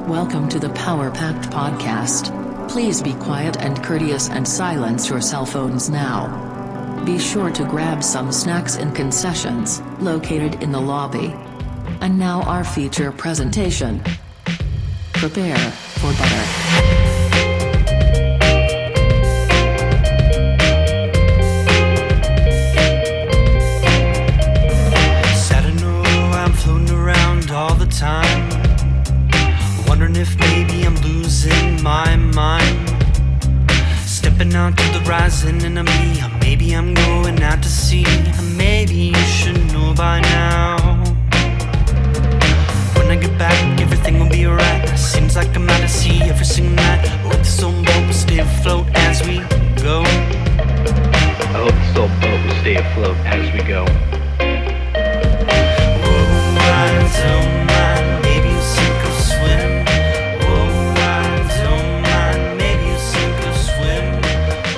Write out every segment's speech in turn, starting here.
Welcome to the Power Packed Podcast. Please be quiet and courteous and silence your cell phones now. Be sure to grab some snacks and concessions, located in the lobby. And now our feature presentation. Prepare for butter. Time, wondering if maybe I'm losing my mind. Stepping out to the rising enemy, or maybe I'm going out to sea. Maybe you should know by now. When I get back, everything will be alright. Seems like I'm out to sea every single night. I hope this old boat will stay afloat as we go. I hope this old boat will stay afloat as we go. Whoa, I don't maybe you sink or swim. Oh, I don't mind. Maybe you sink or swim.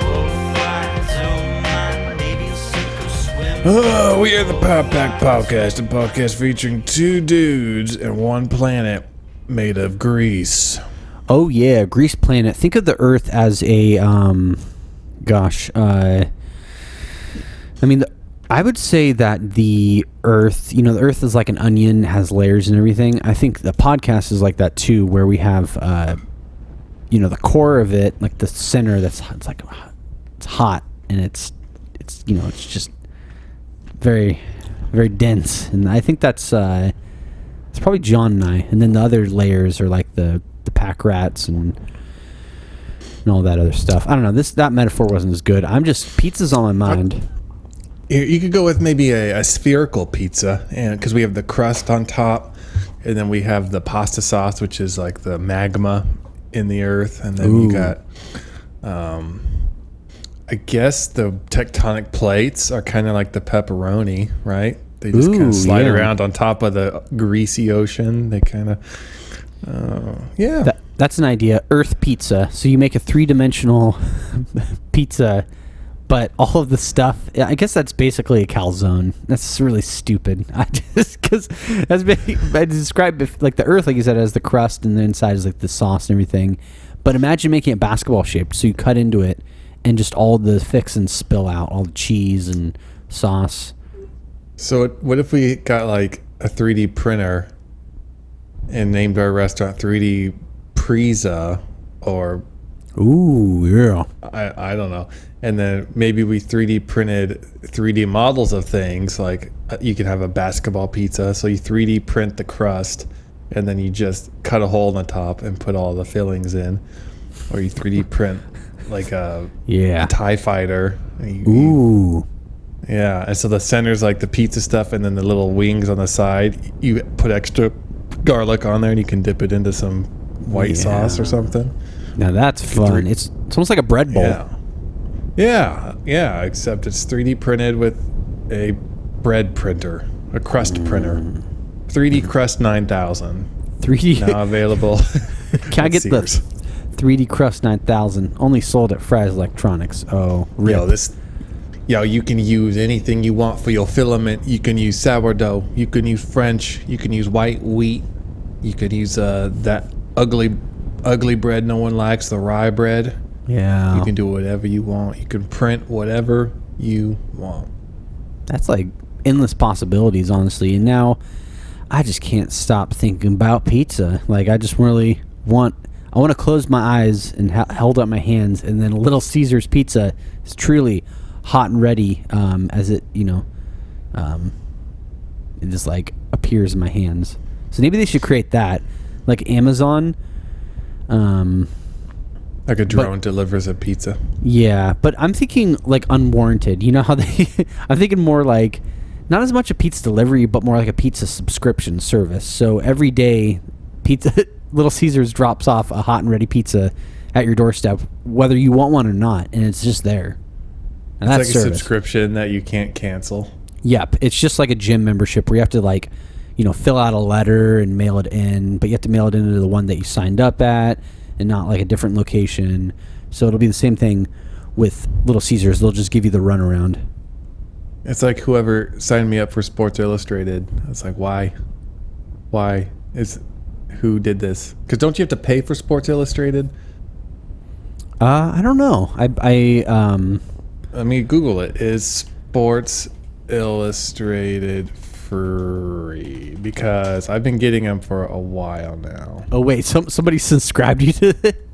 Oh, I don't mind. Maybe you sink or swim. We are the Power Pack Podcast, a podcast featuring two dudes and one planet made of grease. Oh yeah, Grease Planet. Think of the Earth as a, I would say that the Earth, the Earth is like an onion, has layers and everything. I think the podcast is like that too, where we have, the core of it, like the center. It's hot and it's just very, very dense. And I think it's probably John and I. And then the other layers are like the pack rats and all that other stuff. I don't know. That metaphor wasn't as good. Pizza's on my mind. You could go with maybe a spherical pizza, and because we have the crust on top, and then we have the pasta sauce, which is like the magma in the earth, and then you got, I guess the tectonic plates are kind of like the pepperoni, right? They just kind of slide around on top of the greasy ocean. They kind of, That's an idea. Earth pizza. So you make a 3-dimensional pizza. But all of the stuff, I guess that's basically a calzone. That's really stupid. I describe like the Earth, like you said, as the crust, and the inside is like the sauce and everything. But imagine making it basketball shaped. So you cut into it, and just all the fixins spill out, all the cheese and sauce. So what if we got like a 3D printer and named our restaurant 3D Preza, or ooh, yeah. I don't know. And then maybe we 3D printed 3D models of things. Like you could have a basketball pizza. So you 3D print the crust, and then you just cut a hole in the top and put all the fillings in. Or you 3D print like a TIE fighter. Yeah. And so the center's like the pizza stuff, and then the little wings on the side, you put extra garlic on there, and you can dip it into some white sauce or something. Now that's fun. It's almost like a bread bowl. Yeah, except it's 3D printed with a bread printer, a crust printer. 3D Crust 9000. 3D now available. Can I get Sears. The 3D Crust 9000? Only sold at Fry's Electronics. Oh, really? You can use anything you want for your filament. You can use sourdough. You can use French. You can use white wheat. You could use that ugly bread no one likes, the rye bread. Yeah. You can do whatever you want. You can print whatever you want. That's like endless possibilities, honestly. And now I just can't stop thinking about pizza. Like I just really want to close my eyes and hold up my hands, and then Little Caesars pizza is truly hot and ready as it, it just like appears in my hands. So maybe they should create that, like Amazon. Like a drone delivers a pizza. Yeah, but I'm thinking like unwarranted. You know how I'm thinking more like not as much a pizza delivery, but more like a pizza subscription service. So every day, Little Caesars drops off a hot and ready pizza at your doorstep, whether you want one or not, and it's just there. And it's that's like a subscription that you can't cancel. Yep, it's just like a gym membership where you have to fill out a letter and mail it in, but you have to mail it into the one that you signed up at, and not like a different location. So it'll be the same thing with Little Caesars. They'll just give you the runaround. It's like whoever signed me up for Sports Illustrated. It's like, why? It's who did this? Because don't you have to pay for Sports Illustrated? I don't know. Let me Google it. Is Sports Illustrated free? Because I've been getting them for a while now. Oh wait, somebody subscribed you to it.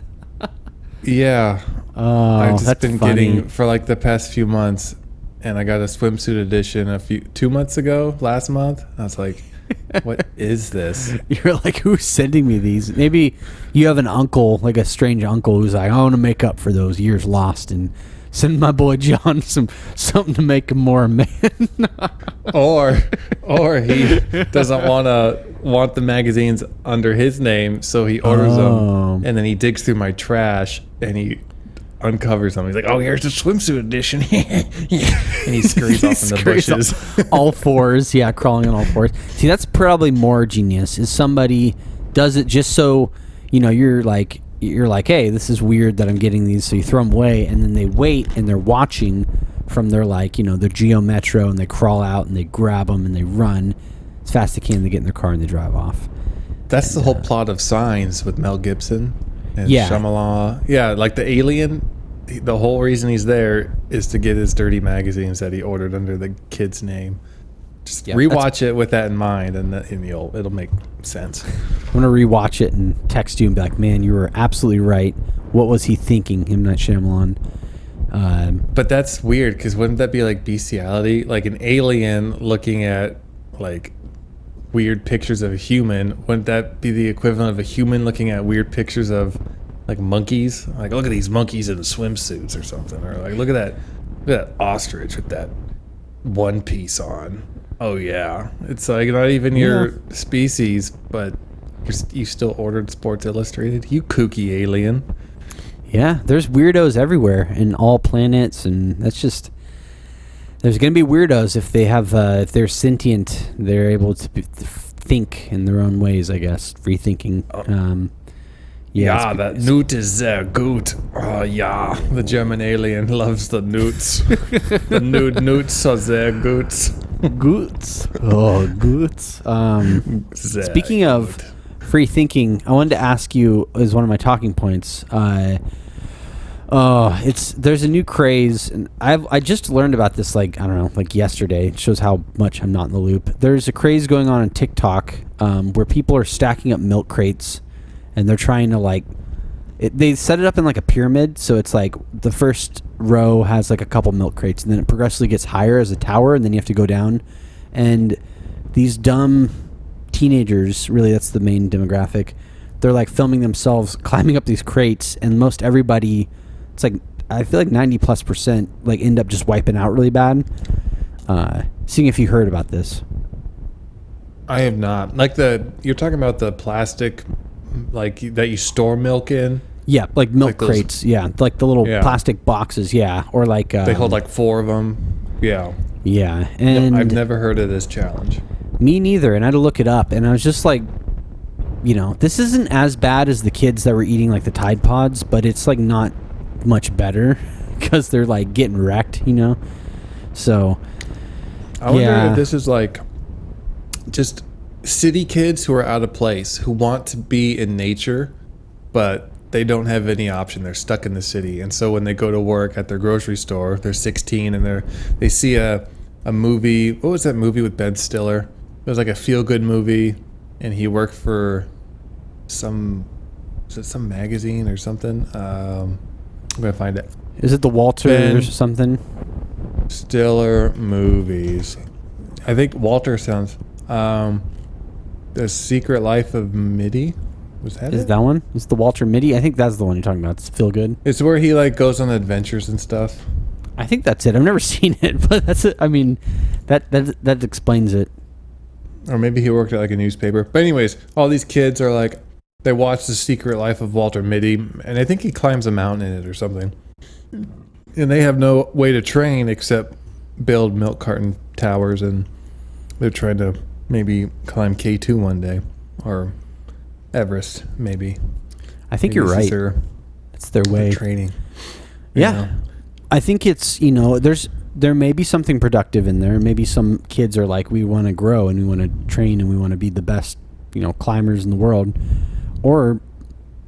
Yeah. Oh, I've just that's been funny. getting for like the past few months, and I got a swimsuit edition 2 months ago. Last month, I was like, "What is this?" You're like, who's sending me these? Maybe you have an uncle, like a strange uncle, who's like, I want to make up for those years lost and send my boy John something to make him more a man. or he doesn't want the magazines under his name, so he orders Oh. them, and then he digs through my trash and he uncovers them. He's like, "Oh, here's the swimsuit edition," and he scurries off in the Scurries bushes. all fours, yeah, crawling on all fours. See, that's probably more genius. Is somebody does it just so you're like, hey, this is weird that I'm getting these, so you throw them away, and then they wait and they're watching from their their Geo Metro, and they crawl out and they grab them and they run as fast as they can. They get in their car and they drive off. That's the whole plot of Signs with Mel Gibson and Yeah. Shyamalan. Yeah, like the alien. The whole reason he's there is to get his dirty magazines that he ordered under the kid's name. Just Yeah, rewatch it with that in mind, and it'll make sense. I'm gonna rewatch it and text you and be like, man, you were absolutely right. What was he thinking, M. Night Shyamalan? But that's weird, because wouldn't that be like bestiality? Like an alien looking at like weird pictures of a human. Wouldn't that be the equivalent of a human looking at weird pictures of like monkeys? Like, look at these monkeys in swimsuits or something. Or like, look at that ostrich with that one piece on. Oh yeah, it's like not even your species, but you still ordered Sports Illustrated. You kooky alien. Yeah, there's weirdos everywhere in all planets, and that's just. There's gonna be weirdos if they have if they're sentient, they're able to think in their own ways. I guess free thinking. Yeah, that newt is sehr gut. Oh yeah, the German alien loves the newts. The newts are sehr gut. Goots. Oh, goots. Sehr Speaking of gut. free thinking, I wanted to ask you as one of my talking points. There's a new craze, and I just learned about this like yesterday. It shows how much I'm not in the loop. There's a craze going on TikTok where people are stacking up milk crates, and they're trying to they set it up in like a pyramid, so it's like the first row has like a couple milk crates, and then it progressively gets higher as a tower, and then you have to go down. And these dumb teenagers, really that's the main demographic, they're like filming themselves climbing up these crates, and most everybody, it's like I feel like 90+% like end up just wiping out really bad. Seeing if you heard about this. I have not. You're talking about the plastic, like that you store milk in. Yeah, like milk Like those- crates. Yeah, like the little Yeah. plastic boxes. Yeah, or like They hold like 4 of them. Yeah. yeah. And I've never heard of this challenge. me neither. And I had to look it up, and I was just like, this isn't as bad as the kids that were eating like the Tide Pods, but it's like not much better because they're like getting wrecked. So I wonder Yeah. if this is like just city kids who are out of place, who want to be in nature, but they don't have any option. They're stuck in the city. And so when they go to work at their grocery store, they're 16 and they see a movie. What was that movie with Ben Stiller? It was like a feel-good movie, and he worked for some magazine or something. I'm going to find it. is it the Walters Ben- or something? Stiller movies. I think Walter sounds. The Secret Life of Mitty. Was that Is it? that one? Is the Walter Mitty? I think that's the one you're talking about. It's Feel Good. It's where he like goes on adventures and stuff. I think that's it. I've never seen it, but that's it. I mean, that explains it. Or maybe he worked at like a newspaper. But anyways, all these kids are like, they watch The Secret Life of Walter Mitty, and I think he climbs a mountain in it or something. And they have no way to train except build milk carton towers, and they're trying to maybe climb K2 one day, or Everest maybe. I think Maybe you're this is right. their It's their way. training. Yeah. know? I think it's, there may be something productive in there. Maybe some kids are like, we want to grow and we want to train and we want to be the best climbers in the world, or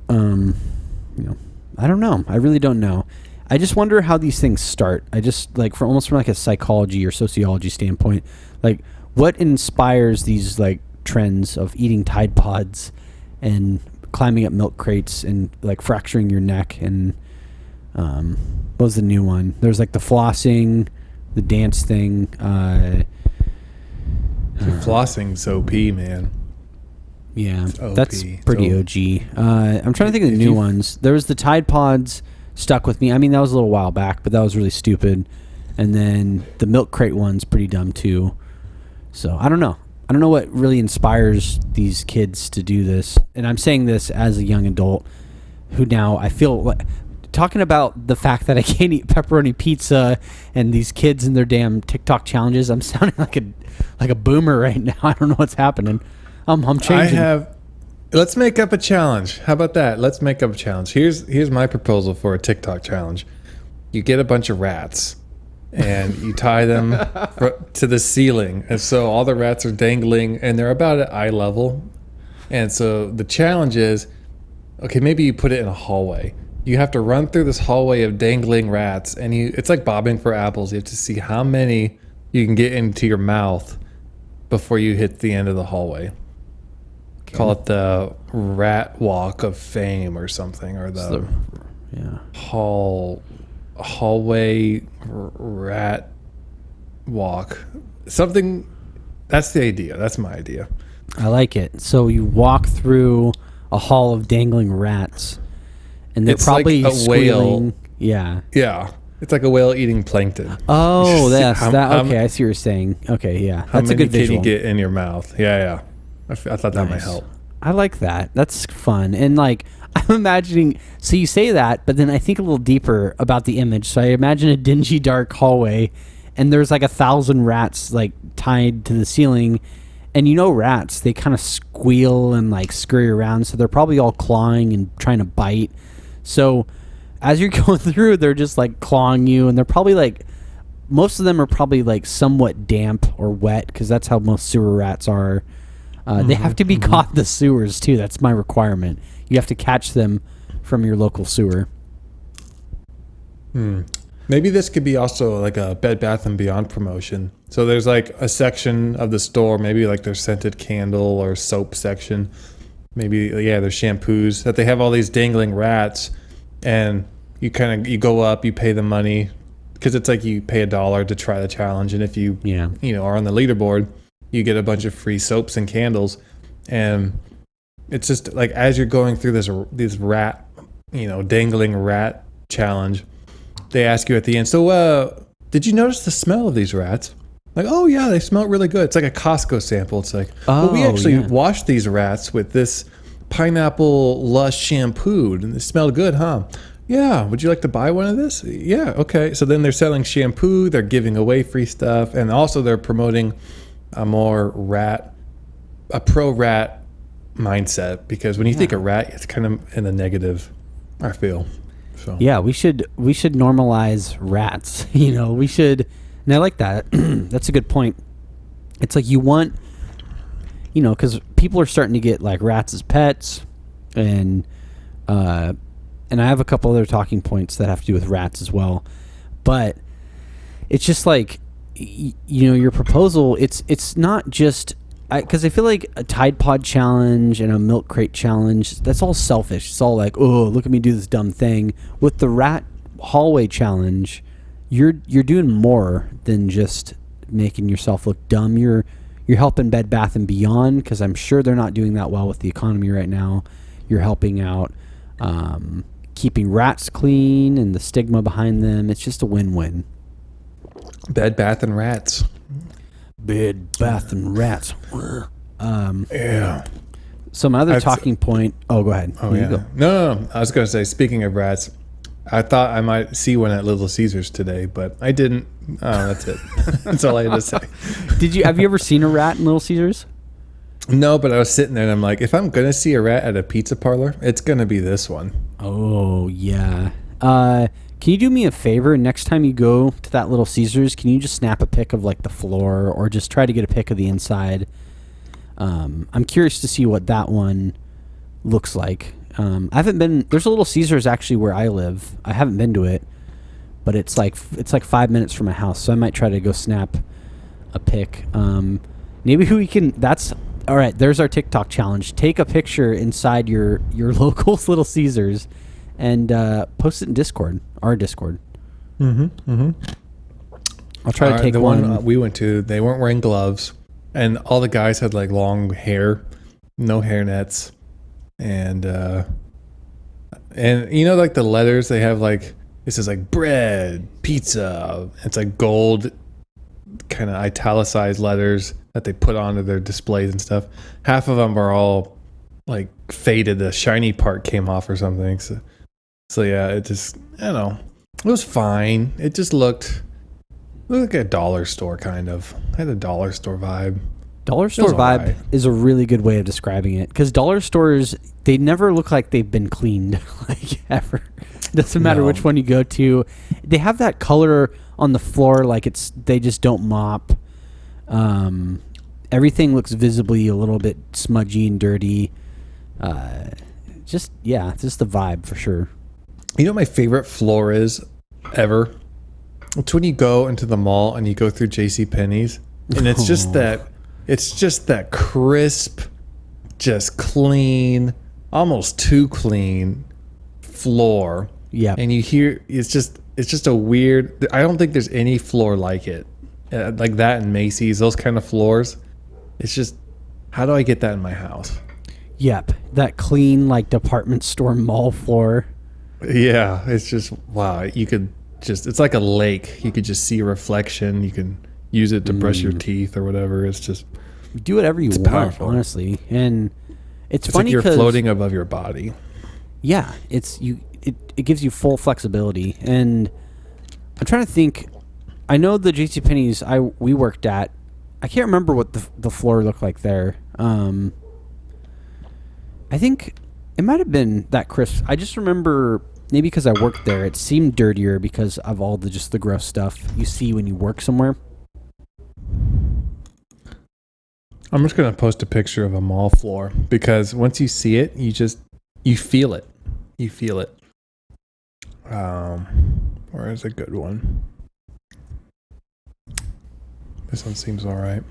I don't know. I really don't know. I just wonder how these things start. I just like from like a psychology or sociology standpoint, like what inspires these like trends of eating Tide Pods and climbing up milk crates and like fracturing your neck, and what was the new one? There's like the flossing, the dance thing. Flossing's OP, man. Yeah, It's OP. that's pretty OG. I'm trying to think of the new ones. There was the Tide Pods stuck with me. I mean, that was a little while back, but that was really stupid. And then the milk crate one's pretty dumb too. So I don't know. I don't know what really inspires these kids to do this. And I'm saying this as a young adult who now I feel like talking about the fact that I can't eat pepperoni pizza and these kids and their damn TikTok challenges. I'm sounding like a boomer right now. I don't know what's happening. I'm changing. Let's make up a challenge. How about that? Let's make up a challenge. Here's my proposal for a TikTok challenge. You get a bunch of rats and you tie them to the ceiling. And so all the rats are dangling and they're about at eye level. And so the challenge is, okay, maybe you put it in a hallway. You have to run through this hallway of dangling rats, and it's like bobbing for apples. You have to see how many you can get into your mouth before you hit the end of the hallway. Call it the rat walk of fame or something, or the hallway rat walk. Something. That's the idea. That's my idea. I like it. So you walk through a hall of dangling rats, and they're It's probably like a squealing. whale. Yeah. Yeah. It's like a whale eating plankton. Oh, that's How- that. how- Okay, I see what you're saying. Okay, yeah, How that's a many good can visual. you get in your mouth? Yeah. I thought that might Nice. help. I like that. That's fun. And like I'm imagining. So you say that, but then I think a little deeper about the image. So I imagine a dingy, dark hallway, and there's like 1,000 rats like tied to the ceiling. And rats, they kind of squeal and like scurry around, so they're probably all clawing and trying to bite. So as you're going through, they're just like clawing you, and they're probably like, most of them are probably like somewhat damp or wet, because that's how most sewer rats are. They have to be caught in the sewers too. That's my requirement. You have to catch them from your local sewer. Maybe this could be also like a Bed Bath & Beyond promotion. So there's like a section of the store, maybe like their scented candle or soap section. Maybe, there's shampoos that they have all these dangling rats, and you you go up, you pay the money, because it's like you pay $1 to try the challenge. And if you, are on the leaderboard, you get a bunch of free soaps and candles. And it's just like, as you're going through this rat, dangling rat challenge, they ask you at the end, so did you notice the smell of these rats? Like, oh yeah, they smell really good. It's like a Costco sample. It's like, well, we actually washed these rats with this pineapple lush shampoo, and they smelled good, huh? Yeah, would you like to buy one of this? Yeah, okay. So then they're selling shampoo, they're giving away free stuff, and also they're promoting a pro rat mindset, because when you think of rat, it's kind of in the negative, I feel. So Yeah, we should normalize rats. We should, and I like that. That's a good point. It's like you want, because people are starting to get like rats as pets, and I have a couple other talking points that have to do with rats as well. But it's just like, your proposal. It's not just. Because I feel like a Tide Pod challenge and a milk crate challenge, that's all selfish. It's all like, oh, look at me do this dumb thing. With the rat hallway challenge, you're doing more than just making yourself look dumb. You're helping Bed Bath & Beyond, because I'm sure they're not doing that well with the economy right now. You're helping out keeping rats clean and the stigma behind them. It's just a win-win. Bed Bath and Rats. Bed Bath & Rats. Yeah. Some other talking point. Oh, go ahead. Oh, You yeah. go. No. I was going to say, speaking of rats, I thought I might see one at Little Caesars today, but I didn't. Oh, that's it. That's all I had to say. Have you ever seen a rat in Little Caesars? No, but I was sitting there and I'm like, if I'm going to see a rat at a pizza parlor, it's going to be this one. Oh, yeah. Can you do me a favor? Next time you go to that Little Caesars, can you just snap a pic of like the floor, or just try to get a pic of the inside? I'm curious to see what that one looks like. I haven't been. There's a Little Caesars actually where I live. I haven't been to it, but it's like 5 minutes from my house, so I might try to go snap a pic. Maybe we can. That's all right. There's our TikTok challenge. Take a picture inside your local Little Caesars, and post it in Discord. Our Discord. I'll try to take the one. we went to. They weren't wearing gloves, and all the guys had like long hair, no hairnets, and you know, like the letters they have, like this is like bread, pizza. It's like gold, kind of italicized letters that they put onto their displays and stuff. Half of them are all like faded. The shiny part came off or something. So yeah, it just, I don't know. It was fine. It just looked like a dollar store kind of. It had a dollar store vibe. Dollar store vibe alright. is a really good way of describing it, because dollar stores, they never look like they've been cleaned, like, ever. Doesn't matter No. which one you go to. They have that color on the floor, like they just don't mop. Everything looks visibly a little bit smudgy and dirty. Just the vibe for sure. You know what my favorite floor is ever? It's when you go into the mall and you go through JCPenney's, and it's just that crisp, just clean, almost too clean floor. Yeah. And you hear it's just a weird. I don't think there's any floor like it, like that in Macy's. Those kind of floors. It's just, how do I get that in my house? Yep. That clean, like, department store mall floor. Yeah, it's just, wow. You could just, it's like a lake. You could just see a reflection. You can use it to brush your teeth or whatever. It's just, Do whatever you want, powerful. honestly. And it's it's funny like you're 'cause- floating above your body. Yeah, it gives you full flexibility. And I'm trying to think. I know the JCPenney's we worked at, I can't remember what the floor looked like there. I think it might have been that crisp. I just remember, maybe because I worked there, it seemed dirtier because of all the gross stuff you see when you work somewhere. I'm just going to post a picture of a mall floor, because once you see it, you feel it. You feel it. Where is a good one? This one seems all right.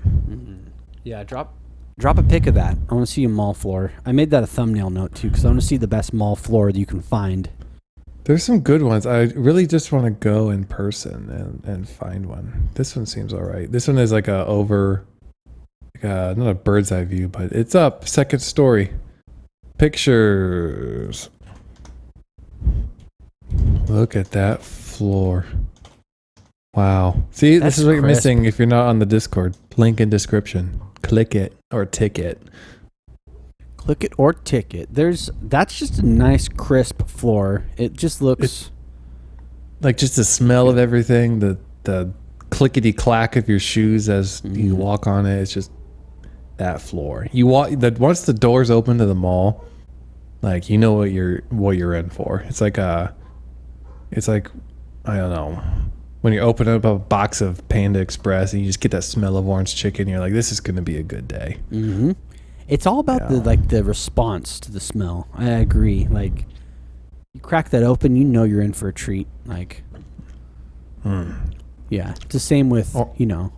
Yeah, drop a pic of that. I want to see a mall floor. I made that a thumbnail note too, because I want to see the best mall floor that you can find. There's some good ones. I really just want to go in person and find one. This one seems all right. This one is like not a bird's eye view, but it's up, second story. Pictures. Look at that floor. Wow. See, That's this is what you're crisp. missing if you're not on the Discord. Link in description. Click it or tick it. Click it or ticket. That's just a nice crisp floor. It just looks Like just the smell of everything, the clickety clack of your shoes as you walk on it. It's just that floor. You walk that once the doors open to the mall, like you know what you're in for. It's like I don't know, when you open up a box of Panda Express and you just get that smell of orange chicken. You're like, this is going to be a good day. it's all about the response to the smell. I agree. Like you crack that open, you know you're in for a treat. Like yeah. It's the same with it's the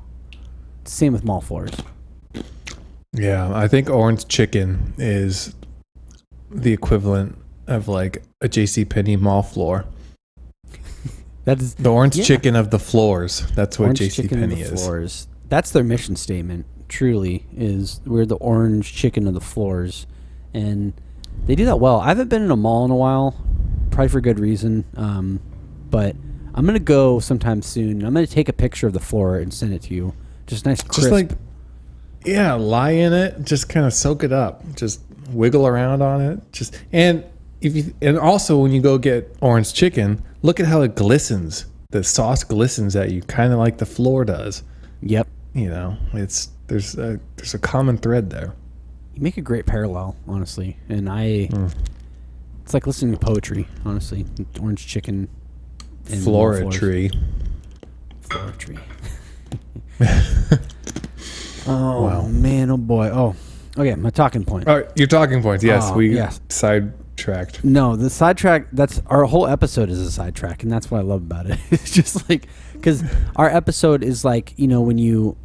same with mall floors. Yeah, I think orange chicken is the equivalent of like a JCPenney mall floor. That is The orange chicken of the floors. That's what orange chicken of JCPenney the is. floors. That's their mission statement. Truly, is we're the orange chicken of the floors, and they do that well. I haven't been in a mall in a while, probably for good reason. But I'm gonna go sometime soon. I'm gonna take a picture of the floor and send it to you. Just nice, crisp. Just like, yeah, lie in it. Just kind of soak it up. Just wiggle around on it. And also when you go get orange chicken, look at how it glistens. The sauce glistens at you, kind of like the floor does. Yep. You know, there's a common thread there. You make a great parallel, honestly. And it's like listening to poetry, honestly. Orange chicken and Floritry. Floritry. Oh, man, oh boy. Oh, Okay, my talking point. All right, your talking points. Yes, Oh, we yes. sidetracked. No, the sidetrack, that's our whole episode is a sidetrack, and that's what I love about it. It's just like, because our episode is like, when you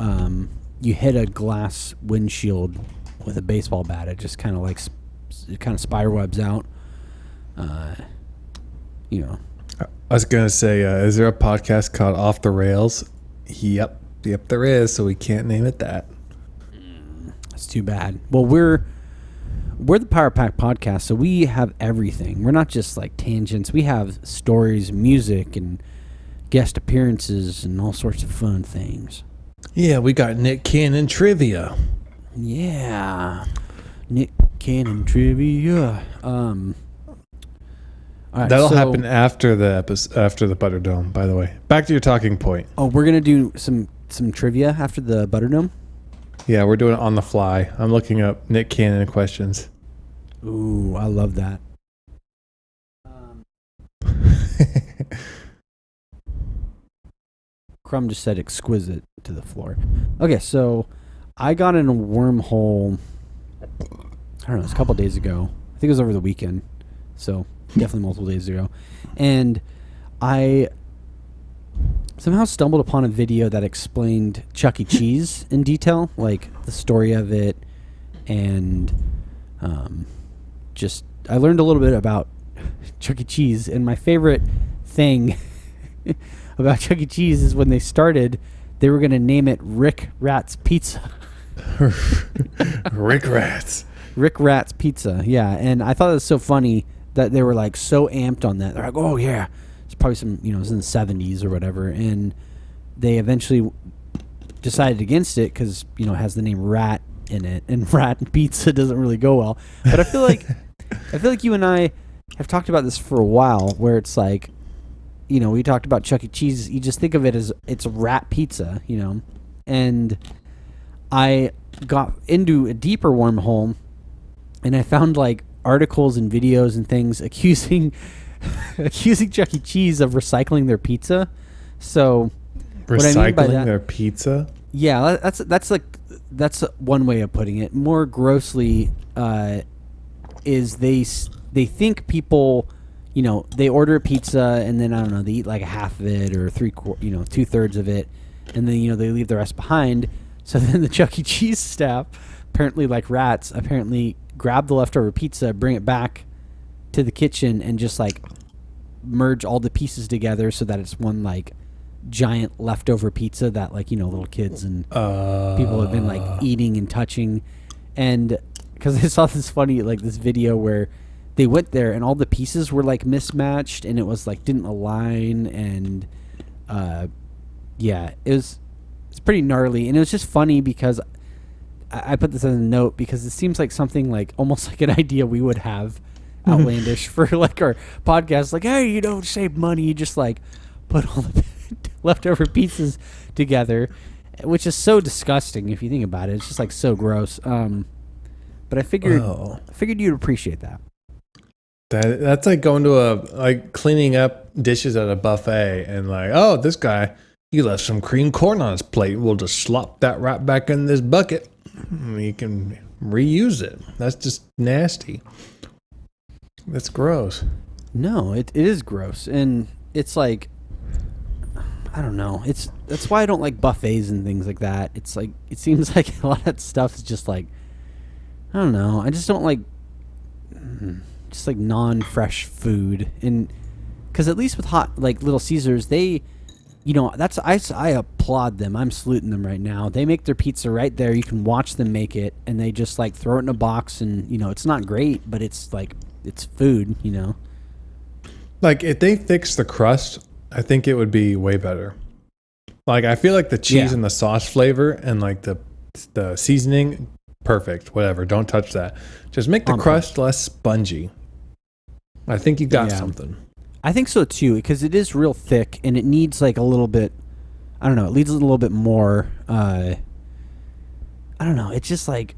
you hit a glass windshield with a baseball bat, it just kind of like it kind of spiderwebs out. I was gonna say, is there a podcast called Off the Rails? Yep, there is. So we can't name it that. That's too bad. Well, we're the Power Pack podcast, so we have everything. We're not just like tangents. We have stories, music, and guest appearances, and all sorts of fun things. Yeah, we got Nick Cannon trivia. Yeah, Nick Cannon trivia. All right, That'll so- happen after the after the Butterdome. By the way, back to your talking point. Oh, we're gonna do some trivia after the Butterdome. Yeah, we're doing it on the fly. I'm looking up Nick Cannon questions. Ooh, I love that. Crumb just said exquisite to the floor. Okay, so I got in a wormhole. I don't know. It's a couple days ago. I think it was over the weekend. So definitely multiple days ago, and I somehow stumbled upon a video that explained Chuck E. Cheese in detail, like the story of it, and just I learned a little bit about Chuck E. Cheese. And my favorite thing about Chuck E. Cheese is when they started, they were going to name it Rick Rat's Pizza. Rick Rats. Rick Rat's Pizza, yeah. And I thought it was so funny that they were like so amped on that. They're like, oh yeah, it's probably some, it was in the 70s or whatever. And they eventually decided against it because, it has the name Rat in it, and Rat Pizza doesn't really go well. But I feel like you and I have talked about this for a while, where it's like, we talked about Chuck E. Cheese. You just think of it as it's Rat Pizza, And I got into a deeper wormhole, and I found like articles and videos and things accusing Chuck E. Cheese of recycling their pizza. So what I mean by Recycling that- their pizza. Yeah, that's one way of putting it. More grossly, is they think people, they order a pizza and then I don't know, they eat like a half of it or 2/3 of it, and then they leave the rest behind. So then the Chuck E. Cheese staff, apparently like rats, grab the leftover pizza, bring it back to the kitchen, and just like merge all the pieces together so that it's one like giant leftover pizza that like little kids and people have been like eating and touching. And because I saw this video where they went there and all the pieces were like mismatched and it was like didn't align, and it's pretty gnarly. And it was just funny because I put this as a note because it seems like something like almost like an idea we would have outlandish for like our podcast. Like, hey, you don't save money, you just like put all the leftover pizzas together, which is so disgusting if you think about it. It's just like so gross. But I figured you'd appreciate that. That's like going to cleaning up dishes at a buffet and like, oh, this guy, he left some creamed corn on his plate. We'll just slop that right back in this bucket. You can reuse it. That's just nasty. That's gross. No, it is gross. And it's like, I don't know. That's why I don't like buffets and things like that. It's like, it seems like a lot of that stuff is just like, I don't know. I just don't like just like non-fresh food. And because at least with hot, like Little Caesars, they, that's, I applaud them. I'm saluting them right now. They make their pizza right there. You can watch them make it, and they just like throw it in a box, and it's not great, but it's like, it's food, Like if they fix the crust, I think it would be way better. Like I feel like the cheese and the sauce flavor and like the seasoning, perfect. Whatever, don't touch that. Just make the crust less spongy. I think you got something. I think so too, because it is real thick and it needs like a little bit. I don't know. It needs a little bit more. I don't know. It's just like,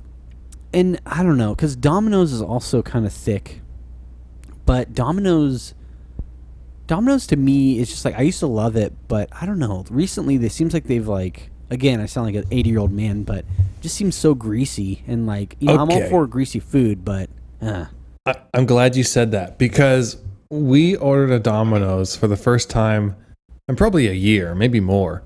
and I don't know, because Domino's is also kind of thick, but Domino's to me is just like, I used to love it, but I don't know. Recently, it seems like they've like again, I sound like an 80-year-old man, but it just seems so greasy. And like, I'm all Okay. for greasy food, but I'm glad you said that because we ordered a Domino's for the first time in probably a year, maybe more.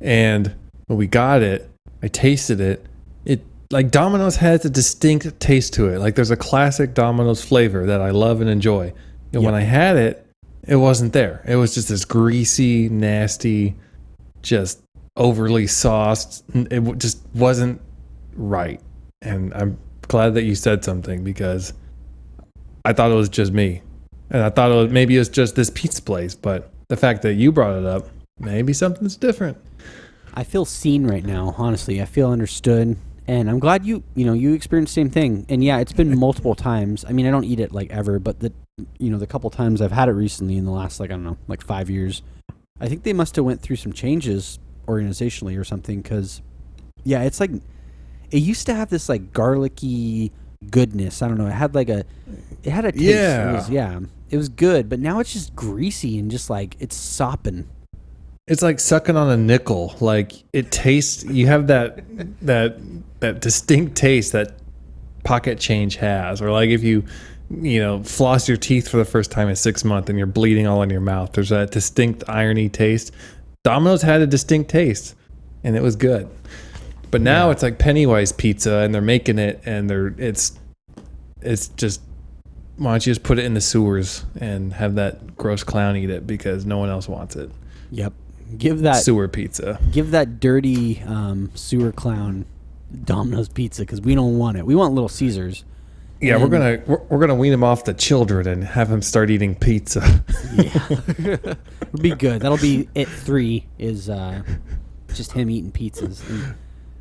And when we got it, I tasted it. It like Domino's has a distinct taste to it. Like there's a classic Domino's flavor that I love and enjoy. And when I had it, it wasn't there. It was just this greasy, nasty, just overly sauced. It just wasn't right. And I'm glad that you said something because I thought it was just me. And I thought maybe it was just this pizza place. But the fact that you brought it up, maybe something's different. I feel seen right now, honestly. I feel understood. And I'm glad you experienced the same thing. And yeah, it's been multiple times. I mean, I don't eat it like ever, but the couple times I've had it recently in the last, like, I don't know, like 5 years, I think they must have went through some changes organizationally or something. Cause yeah, it's like, it used to have this like garlicky goodness. I don't know. It had a taste. Yeah. It was good, but now it's just greasy and just like, it's sopping. It's like sucking on a nickel. Like it tastes. You have that distinct taste that pocket change has, or like if you floss your teeth for the first time in 6 months and you're bleeding all in your mouth. There's that distinct irony taste. Domino's had a distinct taste, and it was good. But now it's like Pennywise pizza, and they're making it, and it's just. Why don't you just put it in the sewers and have that gross clown eat it because no one else wants it? Yep. Give that sewer pizza. Give that dirty sewer clown Domino's pizza because we don't want it. We want Little Caesars. Yeah, we're gonna wean him off the children and have him start eating pizza. Yeah, it'll be good. That'll be it. 3 is just him eating pizzas. And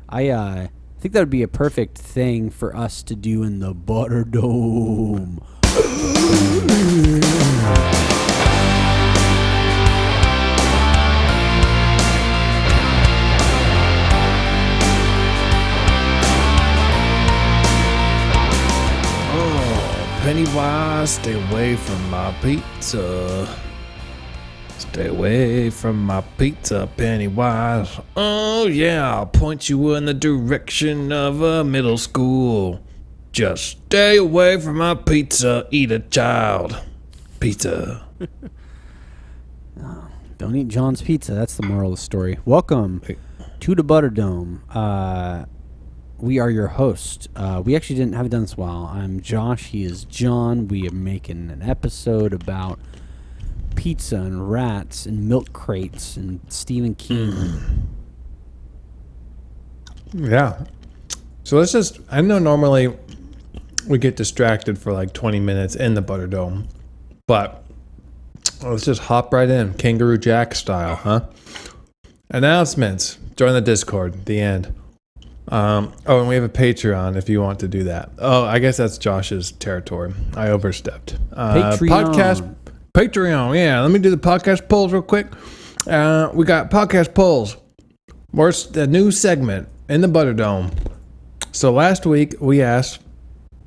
I think that would be a perfect thing for us to do in the Butter Dome. Pennywise, stay away from my pizza. Stay away from my pizza, Pennywise. Oh yeah, I'll point you in the direction of a middle school. Just stay away from my pizza, eat a child. Pizza. Don't eat John's pizza. That's the moral of the story. Welcome to the Butter Dome. We are your host. We actually haven't done this in a while. I'm Josh. He is John. We are making an episode about pizza and rats and milk crates and Stephen King. Yeah. So let's just, I know normally we get distracted for like 20 minutes in the Butter Dome, but let's just hop right in, Kangaroo Jack style, huh? Announcements. Join the Discord. The end. And we have a Patreon if you want to do that. Oh, I guess that's Josh's territory. I overstepped. Patreon. Yeah, let me do the podcast polls real quick. We got podcast polls. Worst, a new segment in the Butter Dome. So last week we asked,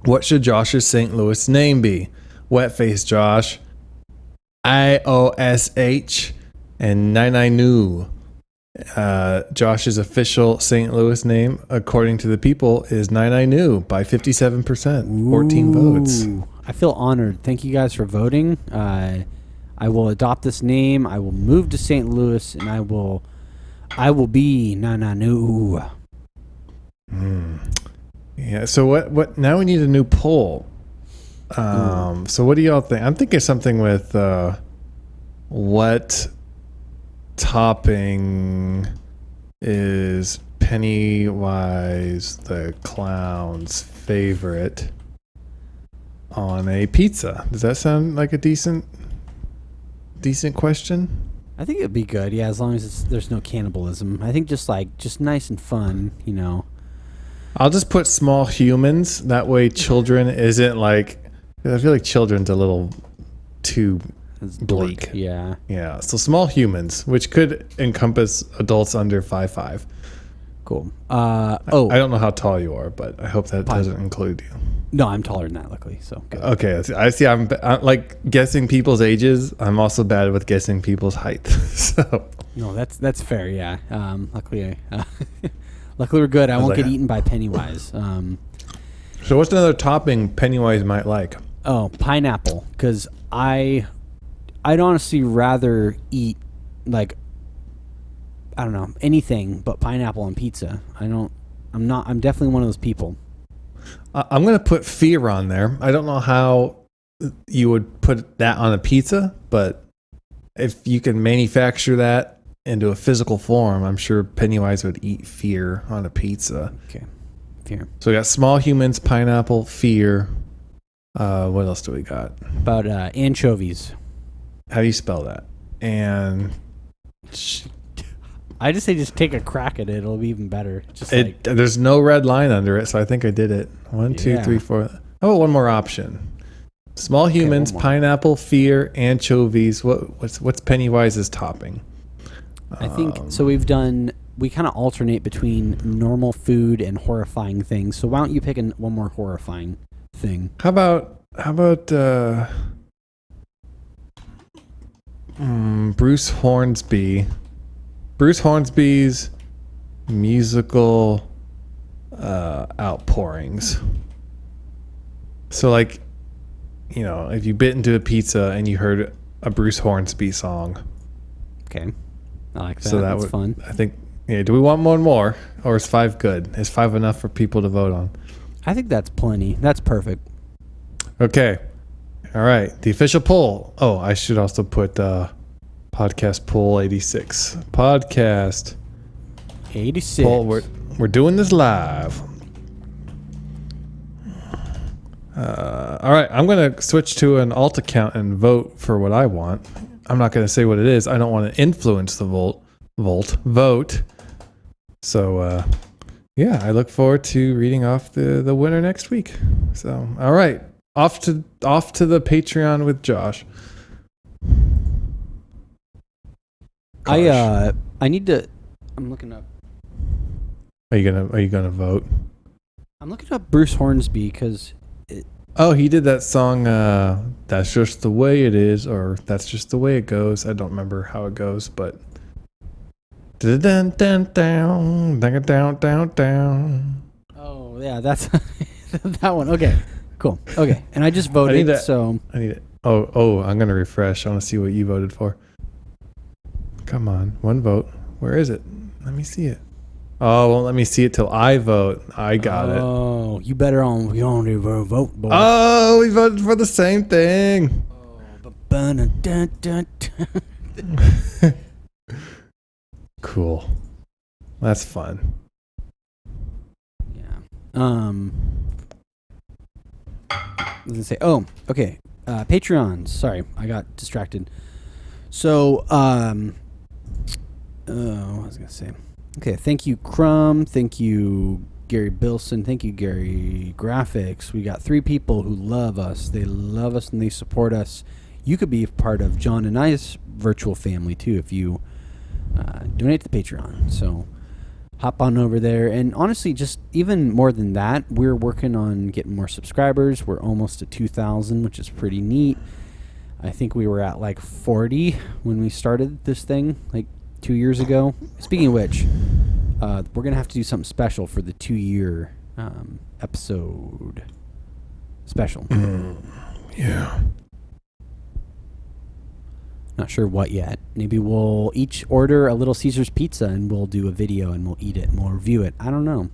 what should Josh's St. Louis name be? Wetface Josh, IOSH, and Nine Josh's official St. Louis name, according to the people, is Nine by 57%, 14 votes. I feel honored. Thank you guys for voting. I will adopt this name. I will move to St. Louis, and I will be Nine. Yeah. So what? Now we need a new poll. So what do y'all think? I'm thinking something with what topping is Pennywise the Clown's favorite on a pizza? Does that sound like a decent question? I think it'd be good. Yeah, as long as there's no cannibalism. I think just nice and fun. I'll just put small humans. That way, children isn't like. I feel like children's a little too bleak. Dark, yeah. Yeah. So small humans, which could encompass adults under 5'5". Cool. I don't know how tall you are, but I hope that doesn't include you. No, I'm taller than that, luckily. So good. Okay, I see. I'm like guessing people's ages. I'm also bad with guessing people's height. So No, that's fair. Yeah. Luckily, luckily we're good. I won't like- get eaten by Pennywise. so what's another topping Pennywise might like? Oh, pineapple. Because I'd honestly rather eat like I don't know anything but pineapple on pizza. I'm definitely one of those people. I'm gonna put fear on there. I don't know how you would put that on a pizza, but if you can manufacture that into a physical form, I'm sure Pennywise would eat fear on a pizza. Okay. Fear. So we got small humans, pineapple, fear. What else do we got? About anchovies. How do you spell that? And I just say just take a crack at it. It'll be even better. Just like there's no red line under it, so I think I did it. 1, 2, Yeah. 3, 4. How about one more option? Small humans, one more. pineapple, fear, anchovies. What's Pennywise's topping? I think so. We kind of alternate between normal food and horrifying things. So why don't you pick one more horrifying thing? How about Bruce Hornsby? Bruce Hornsby's musical outpourings. So like, you know, if you bit into a pizza and you heard a Bruce Hornsby song, Okay, I like that. so that That's would, fun. I think. Yeah. Do we want one more, or is 5 good? Is 5 enough for people to vote on? I think that's plenty. That's perfect. Okay. All right. The official poll. Oh, I should also put podcast poll 86. Podcast 86. poll. We're doing this live. All right. I'm gonna switch to an alt account and vote for what I want. I'm not gonna say what it is. I don't want to influence the vote. So yeah, I look forward to reading off the winner next week. So all right. Off to the Patreon with Josh. I need to. I'm looking up. Are you gonna vote? I'm looking up Bruce Hornsby because Oh, he did that song. That's just the way it is, or that's just the way it goes. I don't remember how it goes, but. Dun dun down, down. oh yeah, that's that one. Okay, cool. Okay, and I just voted. I need that. So I need it. Oh, I'm gonna refresh. I want to see what you voted for. Come on, one vote. Where is it? Let me see it. Oh, won't let me see it till I vote. I got it. Oh, you better on you only vote, boy. Oh, we voted for the same thing. Cool. That's fun. Yeah. I was gonna say. Oh, okay. Patreons. Sorry, I got distracted. So, what was I gonna say? Okay, thank you, Crumb. Thank you, Gary Bilson. Thank you, Gary Graphics. We got 3 people who love us. They love us and they support us. You could be a part of John and I's virtual family too if you donate to the Patreon. So hop on over there. And honestly, just even more than that, we're working on getting more subscribers. We're almost at 2,000, which is pretty neat. I think we were at like 40 when we started this thing, like 2 years ago. Speaking of which, we're going to have to do something special for the 2-year episode special. Yeah. Not sure what yet. Maybe we'll each order a Little Caesars pizza and we'll do a video and we'll eat it and we'll review it. I don't know.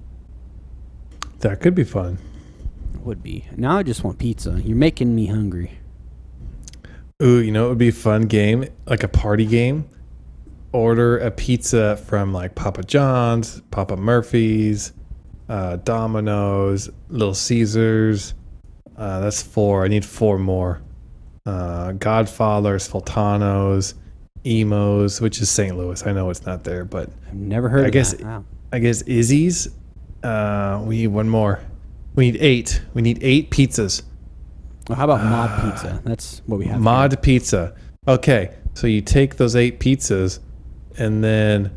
That could be fun. It would be. Now I just want pizza. You're making me hungry. Ooh, you know, it would be a fun game, like a party game. Order a pizza from like Papa John's, Papa Murphy's, Domino's, Little Caesars. That's 4. I need 4 more. Godfather's, Sultanos, Emos, which is St. Louis. I know it's not there, but I've never heard I of guess that. Wow. I guess Izzy's. We need 1 more. We need 8. We need 8 pizzas. Well, how about Mod Pizza? That's what we have. Mod pizza. Okay, so you take those 8 pizzas, and then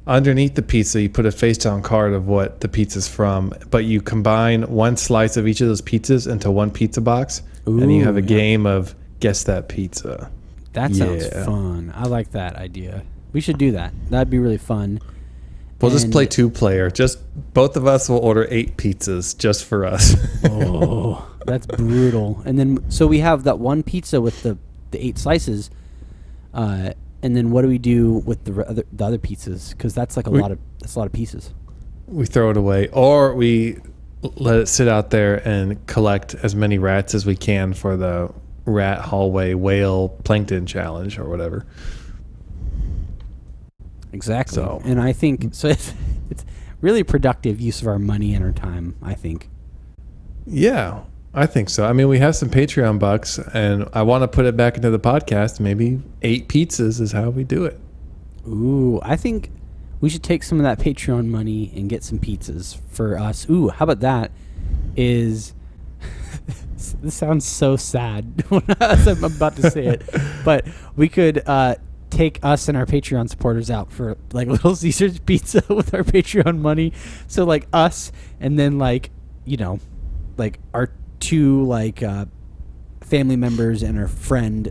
underneath the pizza, you put a face down card of what the pizza's from, but you combine one slice of each of those pizzas into one pizza box, and you have a game of guess that pizza. That sounds fun. I like that idea. We should do that. That'd be really fun. We'll just play 2-player. Just both of us will order 8 pizzas just for us. Oh, that's brutal. And then so we have that one pizza with the 8 slices. And then what do we do with the other pizzas? Because that's like a lot of pieces. We throw it away, or we let it sit out there and collect as many rats as we can for the rat hallway whale plankton challenge or whatever. Exactly. So. And I think so. It's really productive use of our money and our time, I think. Yeah, I think so. I mean, we have some Patreon bucks, and I want to put it back into the podcast. Maybe 8 pizzas is how we do it. Ooh, I think we should take some of that Patreon money and get some pizzas for us. Ooh, how about that? This sounds so sad as I'm about to say it, but we could take us and our Patreon supporters out for like Little Caesars pizza with our Patreon money. So like us, and then like, you know, like our 2 like family members and our friend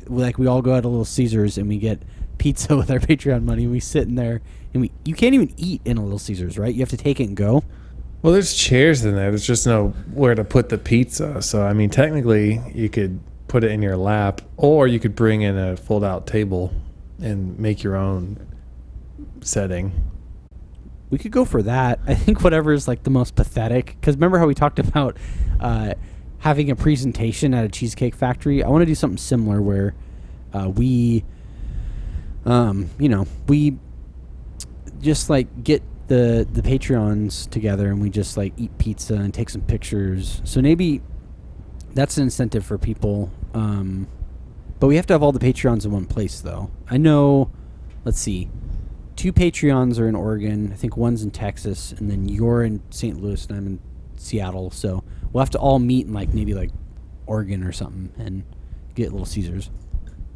we all go out to Little Caesars and we get pizza with our Patreon money. And we sit in there and you can't even eat in a Little Caesars, right? You have to take it and go. Well, there's chairs in there. There's just no where to put the pizza. So, I mean, technically, you could put it in your lap, or you could bring in a fold-out table and make your own setting. We could go for that. I think whatever is like the most pathetic. Because remember how we talked about having a presentation at a Cheesecake Factory? I want to do something similar where we just like get the Patreons together and we just like eat pizza and take some pictures. So maybe that's an incentive for people. But we have to have all the Patreons in one place though. I know, let's see, 2 Patreons are in Oregon. I think one's in Texas, and then you're in St. Louis and I'm in Seattle. So we'll have to all meet in like maybe like Oregon or something and get Little Caesars.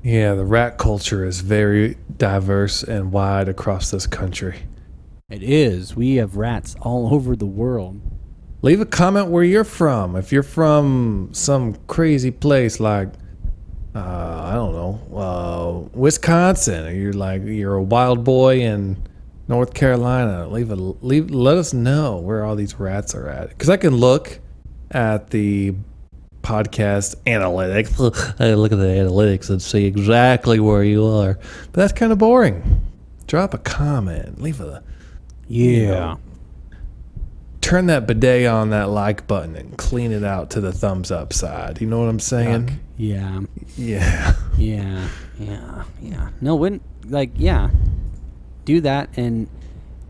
Yeah, the rat culture is very diverse and wide across this country. It is. We have rats all over the world. Leave a comment where you're from. If you're from some crazy place like, I don't know, Wisconsin, or you're a wild boy in North Carolina, let us know where all these rats are at. Because I can look at the podcast analytics. I look at the analytics and see exactly where you are. But that's kind of boring. Drop a comment. Leave a... Turn that bidet on that like button and clean it out to the thumbs up side. You know what I'm saying? Yuck. Yeah. Yeah. Yeah. No, do that. And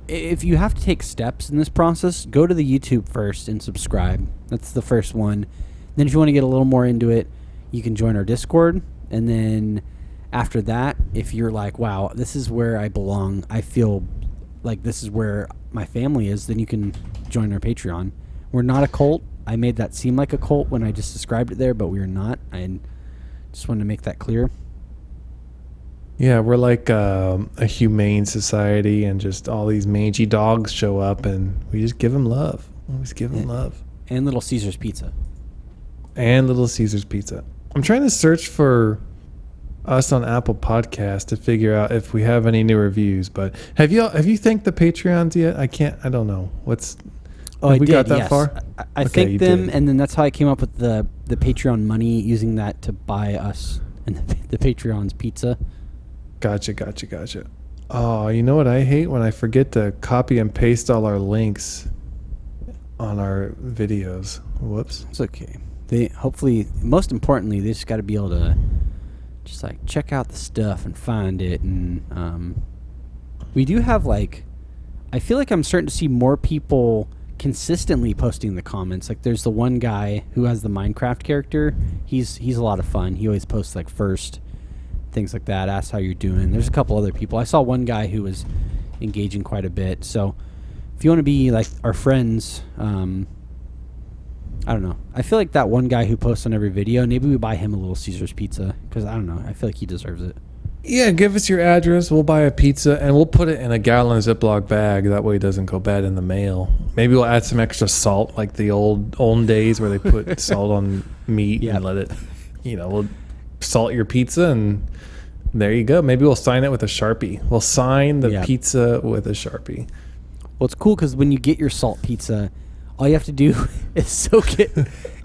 if you have to take steps in this process, go to the YouTube first and subscribe. That's the first one. Then if you want to get a little more into it, you can join our Discord. And then after that, if you're like, wow, this is where I belong, I feel like this is where my family is, then you can join our Patreon. We're not a cult. I made that seem like a cult when I just described it there, but we are not. I just wanted to make that clear. Yeah, we're like a humane society, and just all these mangy dogs show up, and we just give them love. Always give them love. And Little Caesars pizza. And Little Caesars pizza. I'm trying to search for us on Apple Podcasts to figure out if we have any new reviews. But have you thanked the Patreons yet? I don't know. I we did, got that yes. far? I Okay, thanked them, did. and then that's how I came up with the Patreon money, using that to buy us and the Patreon's pizza. Gotcha. Oh, you know what I hate? When I forget to copy and paste all our links on our videos. Whoops. It's okay. Hopefully, most importantly, they just got to be able to just like check out the stuff and find it. And we do have I feel like I'm starting to see more people consistently posting the comments. Like there's the one guy who has the Minecraft character. He's a lot of fun. He always posts first, things like that. Ask how you're doing. There's a couple other people. I saw one guy who was engaging quite a bit. So if you want to be like our friends, I don't know. I feel like that one guy who posts on every video, maybe we buy him a Little Caesars pizza, because I don't know. I feel like he deserves it. Yeah, give us your address. We'll buy a pizza and we'll put it in a gallon Ziploc bag. That way it doesn't go bad in the mail. Maybe we'll add some extra salt, like the olden days where they put salt on meat Yeah. and let it, we'll salt your pizza and there you go. Maybe we'll sign it with a Sharpie. We'll sign the Yeah. pizza with a Sharpie. Well, it's cool because when you get your salt pizza, all you have to do is soak it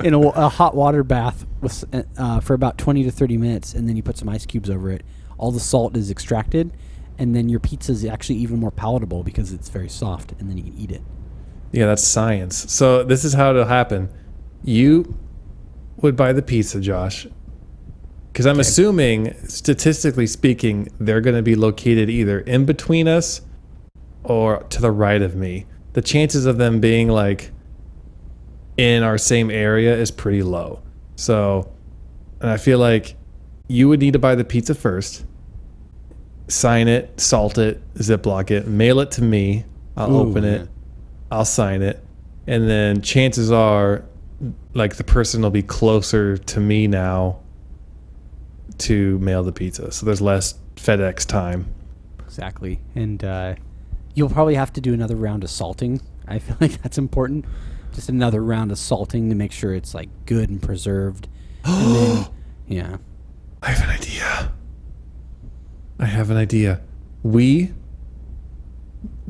in a hot water bath with, for about 20 to 30 minutes, and then you put some ice cubes over it. All the salt is extracted, and then your pizza is actually even more palatable because it's very soft, and then you can eat it. Yeah, that's science. So this is how it'll happen. You would buy the pizza, Josh, because I'm assuming, statistically speaking, they're going to be located either in between us or to the right of me. The chances of them being like in our same area is pretty low. So, and I feel like you would need to buy the pizza first, sign it, salt it, Ziploc it, mail it to me. I'll open it. yeah. I'll sign it. And then chances are, like, the person will be closer to me now to mail the pizza. So there's less FedEx time. Exactly. And you'll probably have to do another round of salting. I feel like that's important. Just another round of salting to make sure it's like good and preserved. And then, yeah. I have an idea. We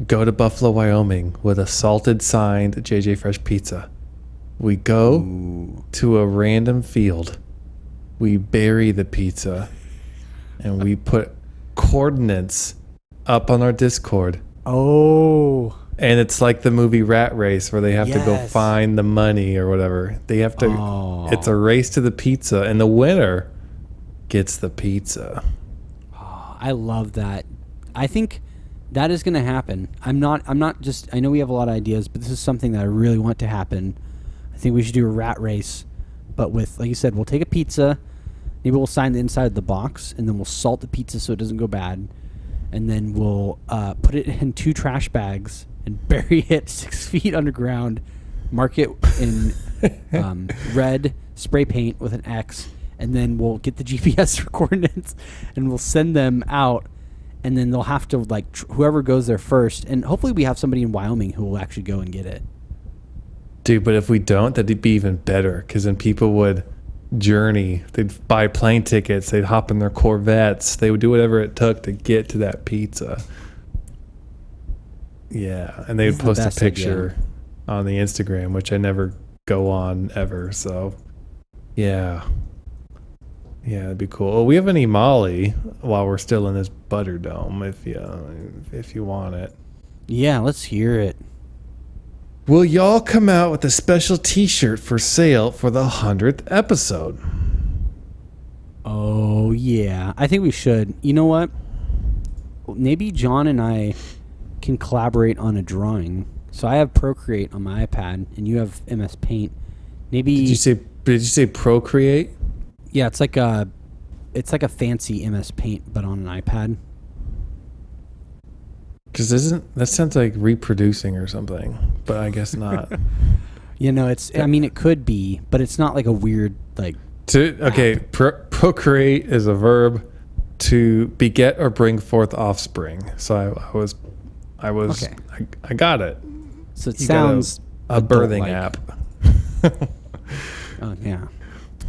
go to Buffalo, Wyoming with a salted signed JJ Fresh pizza. We go to a random field. We bury the pizza and we put coordinates up on our Discord. Oh. And it's like the movie Rat Race where they have to go Yes. find the money or whatever. They have to, Oh. it's a race to the pizza and the winner gets the pizza. I love that. I think that is going to happen. I'm not just, I know we have a lot of ideas, but this is something that I really want to happen. I think we should do a rat race, but with, like you said, we'll take a pizza, maybe we'll sign the inside of the box, and then we'll salt the pizza so it doesn't go bad, and then we'll put it in 2 trash bags and bury it 6 feet underground, mark it in red spray paint with an X, and then we'll get the GPS coordinates and we'll send them out, and then they'll have to, like, whoever goes there first, and hopefully we have somebody in Wyoming who will actually go and get it. Dude, but if we don't, that'd be even better because then people would journey. They'd buy plane tickets. They'd hop in their Corvettes. They would do whatever it took to get to that pizza. Yeah, and they would This is the post a best picture on the Instagram, which I never go on ever. So, yeah. Yeah, that'd be cool. Oh, we have an Molly while we're still in this butter dome if you want it. Yeah, let's hear it. Will y'all come out with a special t-shirt for sale for the 100th episode? Oh, yeah. I think we should. You know what? Maybe John and I can collaborate on a drawing. So I have Procreate on my iPad, and you have MS Paint. Maybe Did you say Procreate? yeah, it's like a fancy MS Paint, but on an iPad. Because that sounds like reproducing or something, but I guess not. You know, it's. I mean, it could be, but it's not like a weird like. Procreate is a verb to beget or bring forth offspring. So I was Okay. I got it. So it You got sounds a birthing adult-like. app. Oh yeah.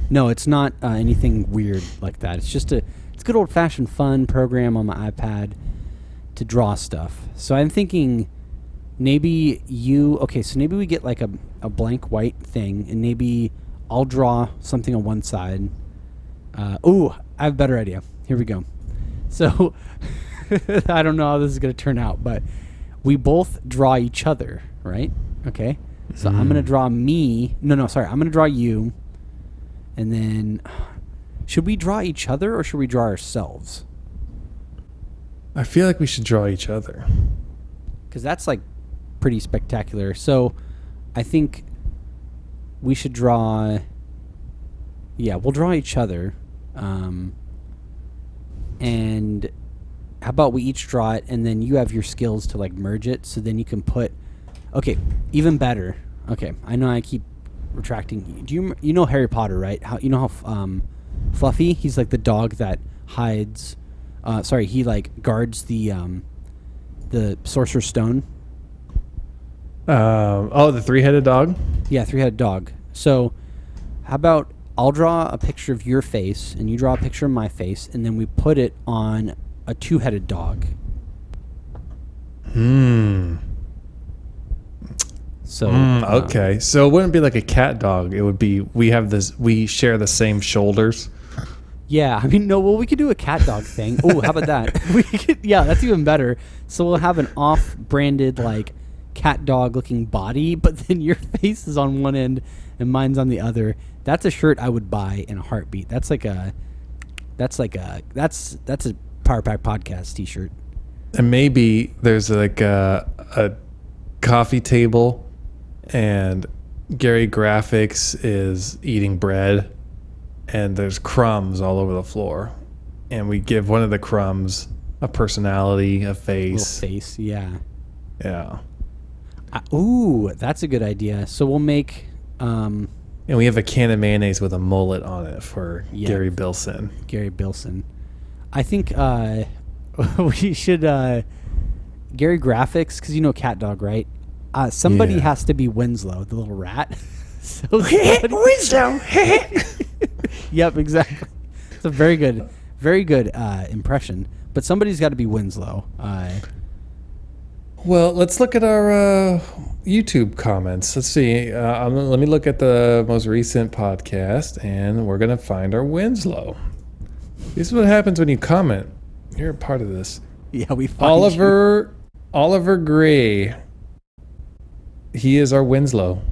No, it's not anything weird like that. It's just it's good old fashioned fun program on my iPad to draw stuff. So I'm thinking maybe maybe we get like a blank white thing, and maybe I'll draw something on one side. I have a better idea. Here we go. So I don't know how this is going to turn out, but we both draw each other, right? Okay. So I'm going to draw me. No, sorry. I'm going to draw you. And then should we draw each other or should we draw ourselves? I feel like we should draw each other. Because that's like pretty spectacular. So I think we should draw. Yeah, we'll draw each other. And how about we each draw it, and then you have your skills to like merge it, so then you can put. Okay, even better. Okay, I know I keep retracting. Do you know Harry Potter, right? How Fluffy? He's like the dog that hides He like guards the Sorcerer's Stone. The three-headed dog. Yeah, three-headed dog. So, how about I'll draw a picture of your face, and you draw a picture of my face, and then we put it on a two-headed dog. So Okay, so it wouldn't be like a cat dog. It would be we share the same shoulders. Yeah, I mean, no, well, we could do a cat dog thing. Oh, how about that? Yeah, that's even better. So we'll have an off-branded, like, cat dog looking body, but then your face is on one end and mine's on the other. That's a shirt I would buy in a heartbeat. That's a Power Pack Podcast t-shirt. And maybe there's like a coffee table, and Gary Graphics is eating bread, and there's crumbs all over the floor, and we give one of the crumbs a personality, a face. Little face, yeah. Yeah. Ooh, that's a good idea. So we'll make... And we have a can of mayonnaise with a mullet on it for Yeah. Gary Bilson. Gary Bilson. I think we should... Gary Graphics, because you know Cat Dog, right? Somebody Yeah. has to be Winslow, the little rat. Winslow! Yep, exactly. It's a very good impression. But somebody's got to be Winslow. Well, let's look at our YouTube comments. Let's see. Let me look at the most recent podcast, and we're going to find our Winslow. This is what happens when you comment. You're a part of this. Yeah, we find you. Oliver Gray. He is our Winslow.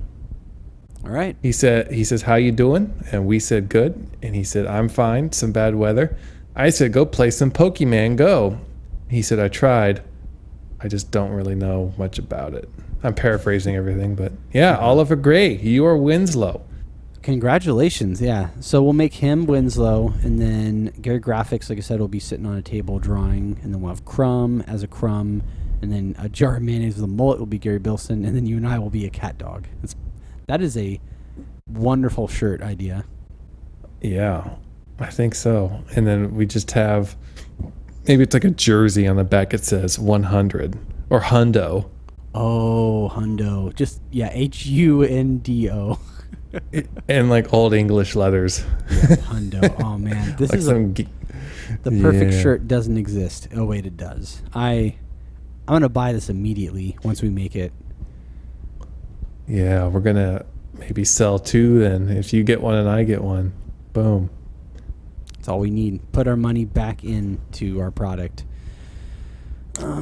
All right. He says, how you doing? And we said, good. And he said, I'm fine. Some bad weather. I said, go play some Pokemon Go. He said, I tried. I just don't really know much about it. I'm paraphrasing everything, but yeah, Oliver Gray, you are Winslow. Congratulations, yeah. So we'll make him Winslow, and then Gary Graphics, like I said, will be sitting on a table drawing, and then we'll have Crumb as a Crumb, and then a jar of mayonnaise with a mullet will be Gary Bilson, and then you and I will be a cat dog. That is a wonderful shirt idea. Yeah, I think so. And then we just have, maybe it's like a jersey on the back. It says 100 or Hundo. Oh, Hundo. Just, yeah, Hundo. And like old English letters. Yeah, Hundo. Oh, man. This Like is the perfect Yeah. shirt doesn't exist. Oh, wait, it does. I'm going to buy this immediately once we make it. Yeah, we're going to maybe sell two then. If you get one and I get one, boom. That's all we need. Put our money back into our product.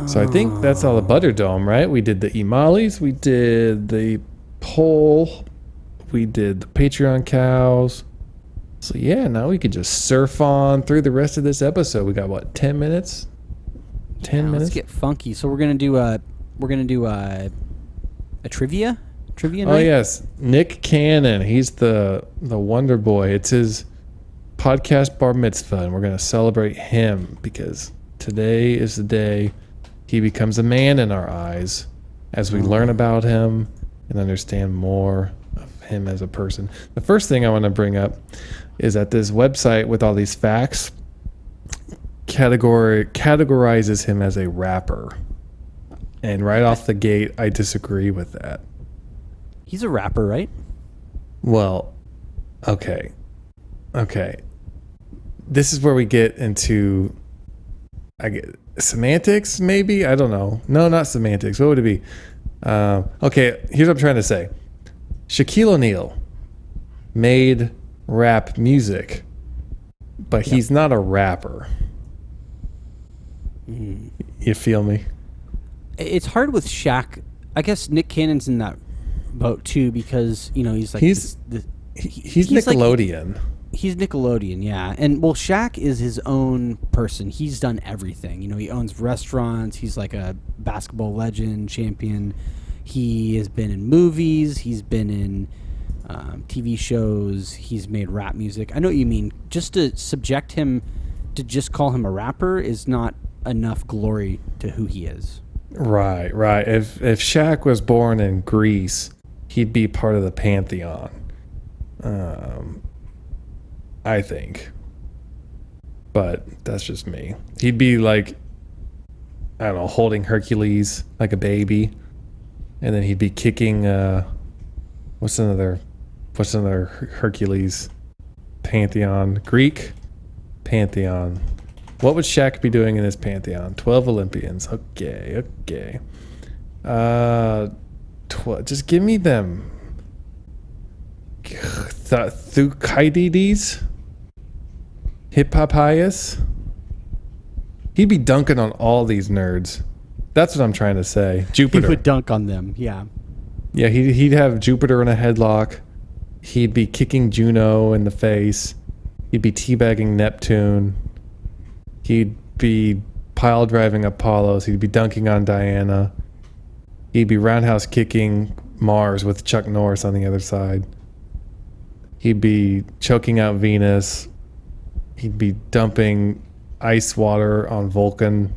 So I think that's all the Butter Dome, right? We did the Emalis, we did the poll, we did the Patreon cows. So yeah, now we could just surf on through the rest of this episode. We got what, 10 minutes? 10 Now, minutes? Let's get funky. So we're gonna do a trivia night. Oh yes, Nick Cannon. He's the Wonder Boy. It's his podcast bar mitzvah, and we're gonna celebrate him because today is the day he becomes a man in our eyes as we learn about him and understand more of him as a person. The first thing I want to bring up is that this website with all these facts categorizes him as a rapper. And right off the gate, I disagree with that. He's a rapper, right? Well, okay. This is where we get into semantics, maybe? I don't know. No, not semantics. What would it be? Okay, here's what I'm trying to say. Shaquille O'Neal made rap music, but he's not a rapper. You feel me? It's hard with Shaq. I guess Nick Cannon's in that boat too because he's like He's Nickelodeon. He's Nickelodeon, yeah. And well, Shaq is his own person. He's done everything. He owns restaurants. He's like a basketball legend, champion. He has been in movies. He's been in TV shows. He's made rap music. I know what you mean. Just to subject him, to just call him a rapper is not enough glory to who he is. Right. If Shaq was born in Greece, he'd be part of the pantheon. I think. but that's just me. He'd be like, I don't know, holding Hercules like a baby, and then he'd be kicking. What's another Hercules pantheon? Greek pantheon. What would Shaq be doing in his pantheon? 12 Olympians. Okay. Just give me them. Thucydides? Hippopotamus? He'd be dunking on all these nerds. That's what I'm trying to say. He Jupiter. would dunk on them. Yeah. Yeah, he'd have Jupiter in a headlock. He'd be kicking Juno in the face. He'd be teabagging Neptune. He'd be pile driving Apollos. He'd be dunking on Diana. He'd be roundhouse kicking Mars with Chuck Norris on the other side. He'd be choking out Venus. He'd be dumping ice water on Vulcan.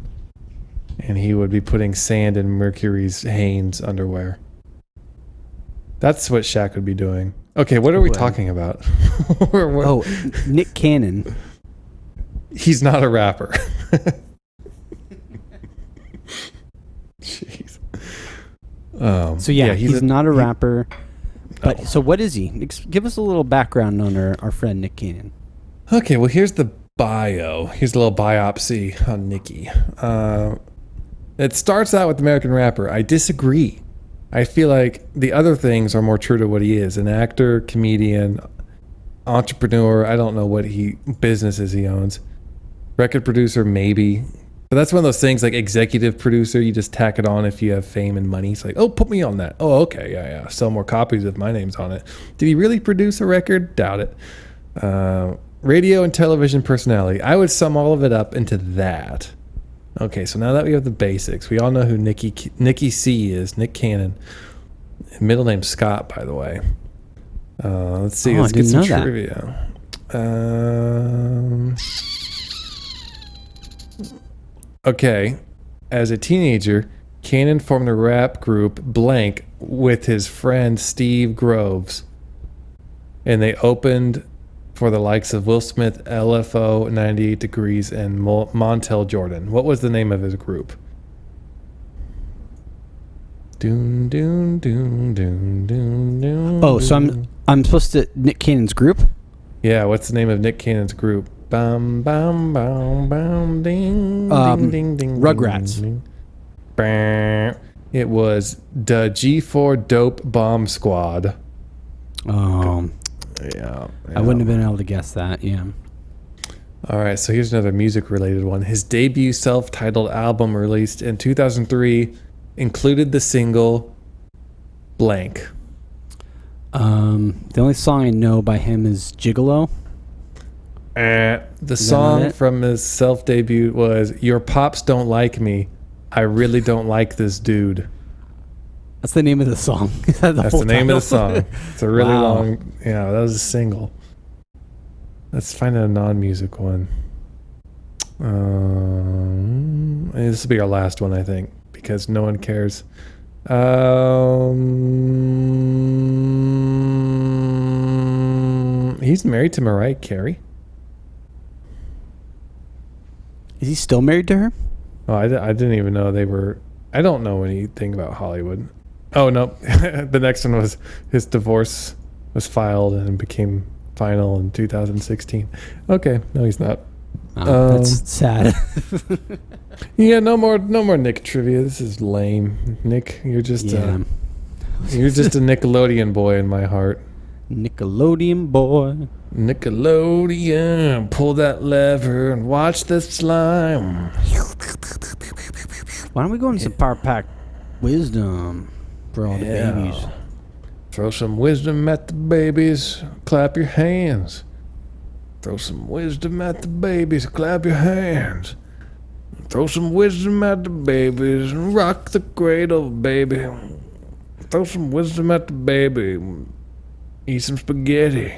And he would be putting sand in Mercury's Hanes underwear. That's what Shaq would be doing. Okay, what are we talking about? Oh, Nick Cannon. He's not a rapper. Jeez. So yeah, he's not a rapper. But No. so what is he? Give us a little background on our friend Nick Cannon. Okay, well, here's the bio. Here's a little biopsy on Nicky. It starts out with American rapper. I disagree. I feel like the other things are more true to what he is. An actor, comedian, entrepreneur. I don't know what businesses he owns. Record producer, maybe. But that's one of those things like executive producer. You just tack it on if you have fame and money. It's like, oh, put me on that. Oh, okay, yeah. Sell more copies if my name's on it. Did he really produce a record? Doubt it. Radio and television personality. I would sum all of it up into that. Okay, so now that we have the basics, we all know who Nicky C is, Nick Cannon. Middle name Scott, by the way. Let's see. Let's get some trivia. Okay, as a teenager, Cannon formed a rap group Blank with his friend Steve Groves, and they opened for the likes of Will Smith, LFO, 98 Degrees, and Montel Jordan. What was the name of his group? Doon, doon, doon, doon, doon, doon, Oh, so I'm supposed to Nick Cannon's group? Yeah, what's the name of Nick Cannon's group? Bam, bam, bam, bam, ding, ding, ding, ding. Rugrats. Ding, ding. Bam. It was the G4 Dope Bomb Squad. Yeah. I wouldn't have been able to guess that. Yeah. All right, so here's another music-related one. His debut self-titled album released in 2003 included the single Blank. The only song I know by him is Gigolo. The song from his self-debut was Your Pops Don't Like Me. I Really Don't Like This Dude. That's the name of the song. That's the name of the song. It's a really Wow. long... Yeah, that was a single. Let's find a non-music one. This will be our last one, I think, because no one cares. He's married to Mariah Carey. Is he still married to her? Oh, I didn't even know they were... I don't know anything about Hollywood. Oh, no. The next one was his divorce was filed and became final in 2016. Okay. No, he's not. Oh, that's sad. Yeah, no more Nick trivia. This is lame. Nick, you're just you're just a Nickelodeon boy in my heart. Nickelodeon boy. Nickelodeon, pull that lever and watch the slime. Why don't we go into some Power Pack wisdom for all the babies? Throw some wisdom at the babies. Clap your hands. Throw some wisdom at the babies. Clap your hands. Throw some wisdom at the babies and rock the cradle, baby. Throw some wisdom at the baby. Eat some spaghetti.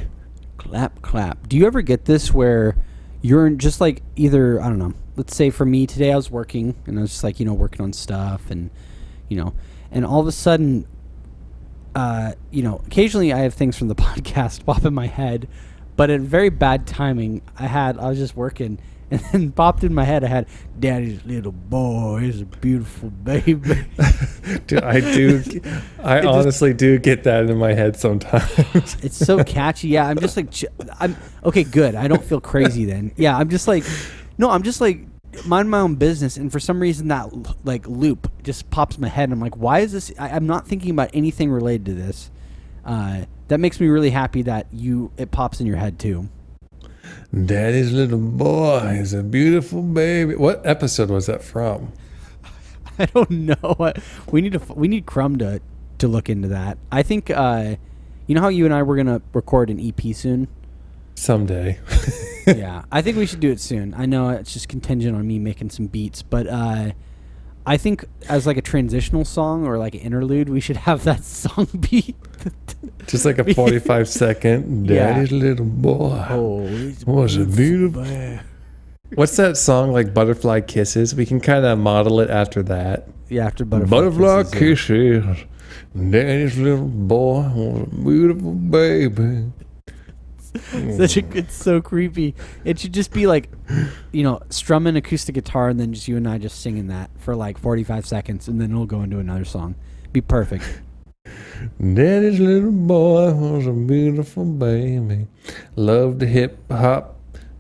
Clap, clap. Do you ever get this where you're just like either, I don't know, let's say for me today I was working and I was just like, working on stuff and, and all of a sudden, occasionally I have things from the podcast pop in my head, but at very bad timing, I was just working And then popped in my head, I had Daddy's Little Boy is a beautiful baby. Dude, I honestly do get that in my head sometimes. It's so catchy. Yeah, I'm just like, I'm okay. Good. I don't feel crazy then. Yeah, I'm just like, no, I'm just like mind my own business. And for some reason, that like loop just pops in my head. And I'm like, why is this? I'm not thinking about anything related to this. That makes me really happy that it pops in your head too. Daddy's Little Boy is a beautiful baby. What episode was that from? I don't know. We need Crumb to look into that. I think you know how you and I were gonna record an EP soon. Someday. Yeah, I think we should do it soon. I know it's just contingent on me making some beats, but I think as like a transitional song or like an interlude, we should have that song be just like a 45-second Daddy's Little Boy. Oh, was a beautiful. What's that song like Butterfly Kisses? We can kind of model it after that. Yeah, after Butterfly Kisses. Daddy's Little Boy was a beautiful baby. It's so creepy. It should just be like, you know, strumming acoustic guitar and then just you and I just singing that for like 45 seconds and then it'll go into another song. Be perfect. Daddy's little boy was a beautiful baby. Loved to hip hop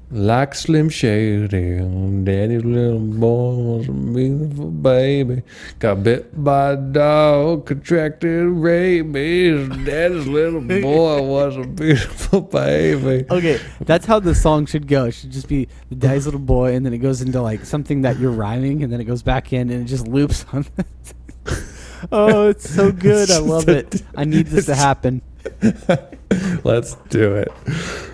like Slim Shady. Daddy's little boy was a beautiful baby. Got bit by a dog, contracted rabies. Daddy's little boy was a beautiful baby. Okay, that's how the song should go. It should just be the Daddy's Little Boy, and then it goes into like something that you're rhyming, and then it goes back in, and it just loops on. Oh, it's so good. I love it. I need this to happen. Let's do it.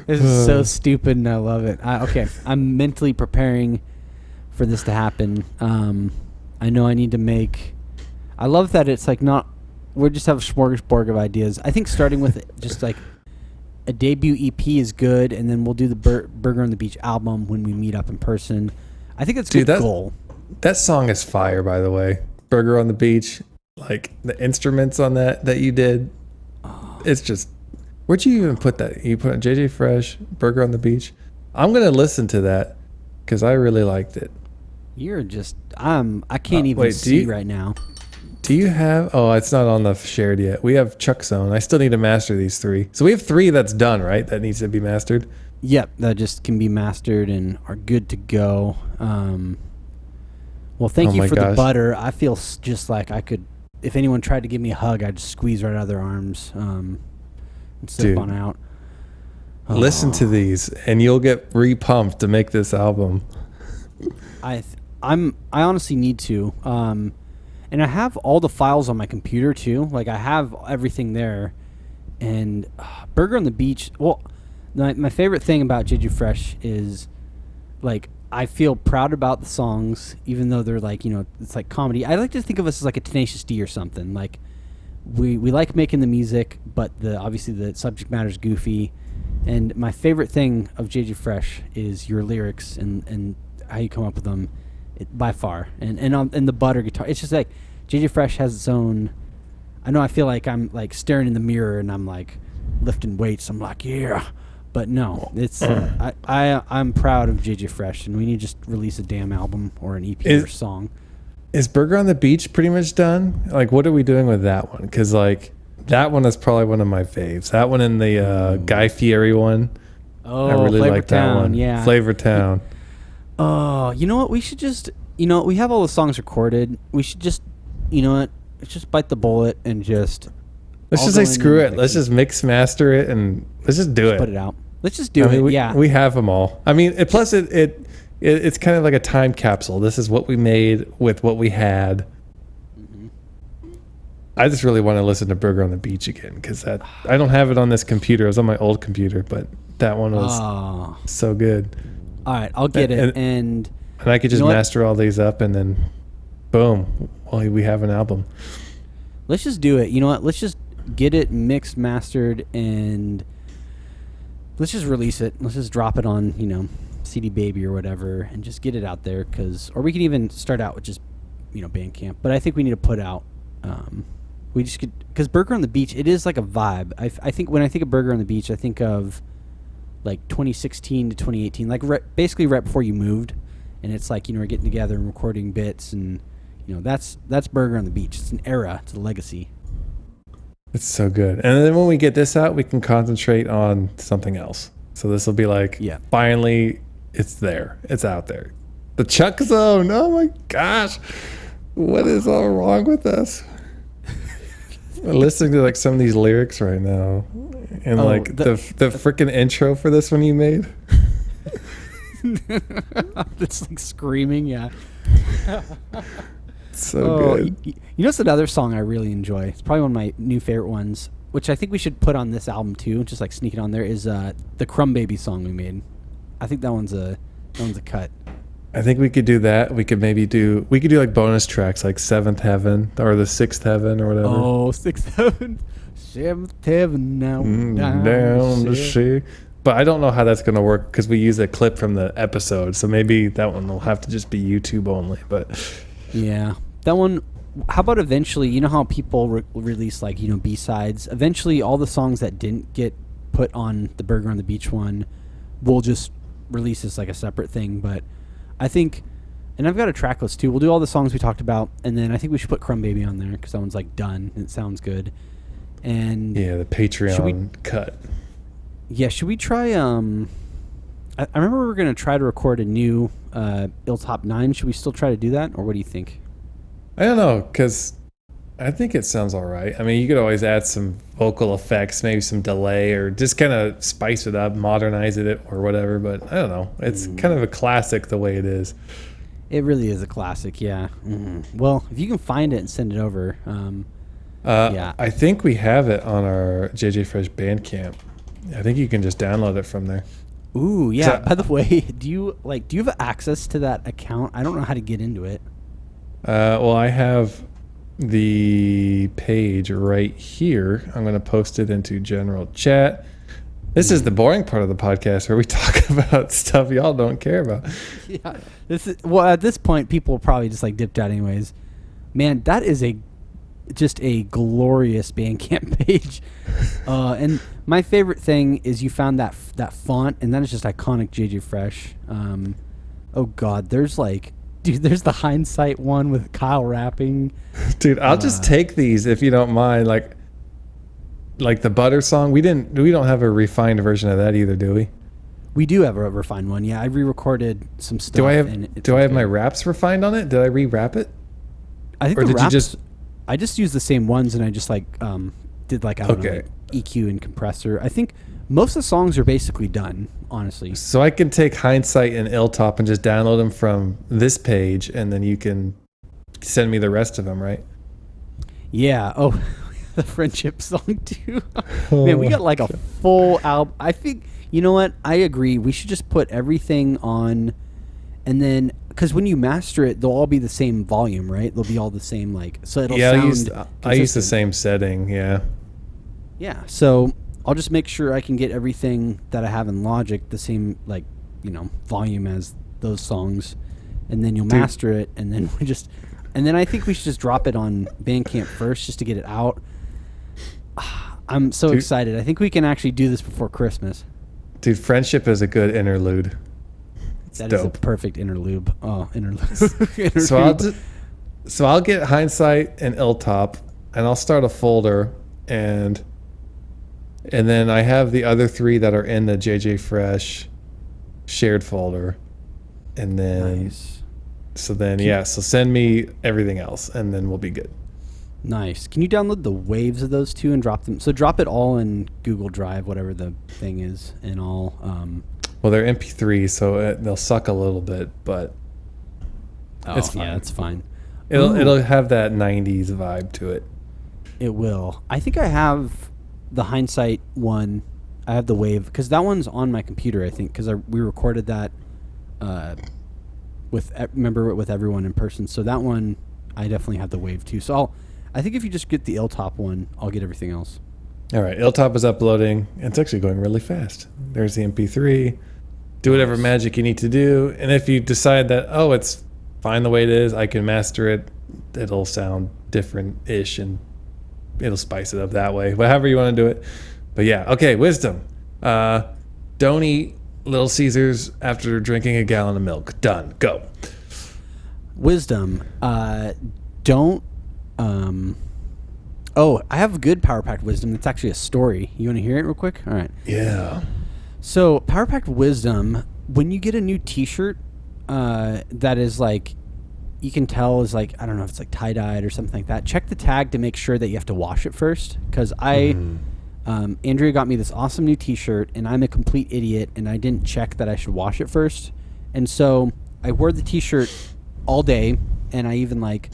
This is so stupid, and I love it. Okay, I'm mentally preparing for this to happen. I know I need to make. I love that it's like not. We just have a smorgasbord of ideas. I think starting with just like a debut EP is good, and then we'll do the Burger on the Beach album when we meet up in person. I think that's a good goal. That song is fire, by the way. Burger on the Beach, like the instruments on that you did. It's just. Where'd you even put that? You put JJ Fresh, Burger on the Beach. I'm gonna listen to that because I really liked it. You're just I can't even see right now. Do you have? Oh, it's not on the shared yet. We have Chuck Zone. I still need to master these 3. So we have 3 that's done, right? That needs to be mastered. Yep, that just can be mastered and are good to go. Well, thank you for the butter. I feel just like I could, if anyone tried to give me a hug, I'd just squeeze right out of their arms. And step on out. Listen to these, and you'll get re-pumped to make this album. I honestly need to, and I have all the files on my computer too. Like I have everything there, and Burger on the Beach. Well, my favorite thing about JJ Fresh is, like, I feel proud about the songs, even though they're like, you know, it's like comedy. I like to think of us as like a Tenacious D or something. Like we like making the music, but obviously the subject matter is goofy. And my favorite thing of JJ Fresh is your lyrics and how you come up with them, by far. And the butter guitar. It's just like JJ Fresh has its own. I know I feel like I'm like staring in the mirror and I'm like lifting weights. I'm like, yeah. But no, it's I'm proud of JJ Fresh, and we need to just release a damn album or an EP or song. Is Burger on the Beach pretty much done? Like, what are we doing with that one? Because like that one is probably one of my faves. That one and the Guy Fieri one. Oh, I really Flavor like Town, that one. yeah. Flavor Town. Oh, you know what? We should just, you know, we have all the songs recorded. We should just, you know what? Let's just bite the bullet and just. Let's just say screw it. Let's just mix master it and let's just do it. Put it out. Let's just do it. Yeah, we have them all. I mean, plus it's kind of like a time capsule. This is what we made with what we had. Mm-hmm. I just really want to listen to Burger on the Beach again because I don't have it on this computer. It was on my old computer, but that one was so good. All right, I'll get it, and I could just master all these up, and then boom, we have an album. Let's just do it. You know what? Let's just get it mixed, mastered, and let's just release it. Let's just drop it on, you know, CD Baby or whatever, and just get it out there. Or we can even start out with just, you know, Bandcamp. But I think we need to put out. We just could, because Burger on the Beach, it is like a vibe. I think when I think of Burger on the Beach, I think of like 2016 to 2018, like basically right before you moved, and it's like, you know, we're getting together and recording bits, and you know, that's Burger on the Beach. It's an era, it's a legacy. It's so good. And then when we get this out, we can concentrate on something else. So this will be like, Yeah. finally, it's there. It's out there. The Chuck Zone. Oh my gosh. What is all wrong with us? I'm listening to like some of these lyrics right now. And like the freaking intro for this one you made. It's like screaming, yeah. So good. You know, it's another song I really enjoy. It's probably one of my new favorite ones, which I think we should put on this album too, just like sneak it on there, is the Crumb Baby song we made. I think that one's a cut. I think we could do that. We could do like bonus tracks like Seventh Heaven or the Sixth Heaven or whatever. Oh, Sixth Heaven, Seventh Heaven, now down to see. But I don't know how that's going to work because we use a clip from the episode. So maybe that one will have to just be YouTube only. But yeah, that one. How about eventually, you know how people release like, you know, B-sides? Eventually all the songs that didn't get put on the Burger on the Beach one, we'll just release as like a separate thing. But I think, and I've got a track list too. We'll do all the songs we talked about, and then I think we should put Crumb Baby on there because that one's like done and it sounds good. And yeah, the Patreon cut. Yeah, should we try? I remember we were gonna try to record a new Ill Top 9. Should we still try to do that, or what do you think? I don't know, because I think it sounds all right. I mean, you could always add some vocal effects, maybe some delay, or just kind of spice it up, modernize it, or whatever. But I don't know. It's kind of a classic the way it is. It really is a classic, yeah. Well, if you can find it and send it over. Yeah. I think we have it on our JJ Fresh Bandcamp. I think you can just download it from there. Ooh, yeah. By the way, do you have access to that account? I don't know how to get into it. Well, I have the page right here. I'm going to post it into general chat. This is the boring part of the podcast where we talk about stuff y'all don't care about. Yeah. At this point, people will probably just like dipped out anyways. Man, that is just a glorious Bandcamp page. And my favorite thing is you found that font, and that is just iconic JJ Fresh. Oh God, there's the Hindsight one with Kyle rapping. Dude, I'll just take these if you don't mind. Like the Butter song, we don't have a refined version of that either, do we? We do have a refined one. Yeah, I re-recorded some stuff. Do I have my raps refined on it? Did I re-rap it? I think I just used the same ones, and I just did like, I don't know, like EQ and compressor. I think most of the songs are basically done, honestly. So I can take Hindsight and Illtop and just download them from this page, and then you can send me the rest of them, right? Yeah. Oh, the Friendship song too. Man, we got like a full album. I think, you know what? I agree. We should just put everything on, and then, because when you master it, they'll all be the same volume, right? They'll be all the same, like, so it'll sound I use the same setting, yeah. Yeah, so I'll just make sure I can get everything that I have in Logic the same, like, you know, volume as those songs, and then you'll master it, and then and then I think we should just drop it on Bandcamp first just to get it out. I'm so excited. I think we can actually do this before Christmas. Dude, Friendship is a good interlude. That is a perfect interlude. Oh, interlude. So I'll get Hindsight and Illtop, and I'll start a folder, and then I have the other three that are in the JJ Fresh shared folder, and then so send me everything else, and then we'll be good. Nice. Can you download the waves of those two and drop them? So drop it all in Google Drive, whatever the thing is, and I'll. Well, they're MP3, so they'll suck a little bit, but it's fine. Yeah, it's fine. It'll have that 90s vibe to it. It will. I think I have the Hindsight one. I have the wave because that one's on my computer. I think because we recorded that with everyone in person. So that one I definitely have the wave too. So I think if you just get the Illtop one, I'll get everything else. All right, Illtop is uploading. It's actually going really fast. There's the MP3. Do whatever magic you need to do, and if you decide that it's fine the way it is, I can master it. It'll sound different-ish, and it'll spice it up that way. However you want to do it. But yeah, okay, Wisdom. Don't eat Little Caesars after drinking a gallon of milk. Done. Go. Wisdom. Don't. Oh, I have a good Power Packed wisdom. It's actually a story. You want to hear it real quick? All right. Yeah. So, Power Packed wisdom. When you get a new T-shirt, that is like, you can tell is like, I don't know if it's like tie-dyed or something like that. Check the tag to make sure that you have to wash it first. Because Andrea got me this awesome new T-shirt, and I'm a complete idiot, and I didn't check that I should wash it first. And so I wore the T-shirt all day, and I even like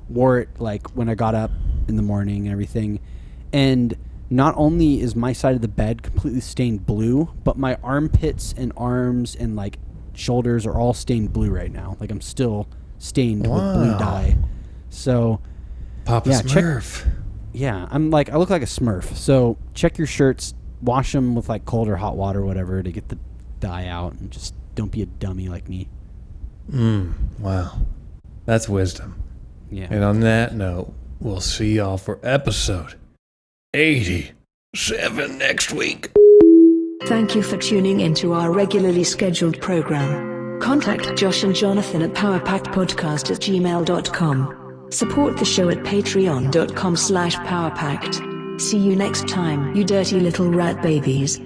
wore it like when I got up in the morning and everything. And not only is my side of the bed completely stained blue, but my armpits and arms and like shoulders are all stained blue right now. Like I'm still stained with blue dye. So Papa Smurf. I'm like, I look like a Smurf. So check your shirts, wash them with like cold or hot water or whatever to get the dye out, and just don't be a dummy like me. Wow. That's wisdom. Yeah. And on that note, we'll see y'all for episode 87 next week. Thank you for tuning into our regularly scheduled program. Contact Josh and Jonathan at powerpackedpodcast@gmail.com. Support the show at patreon.com/powerpacked. See you next time, you dirty little rat babies.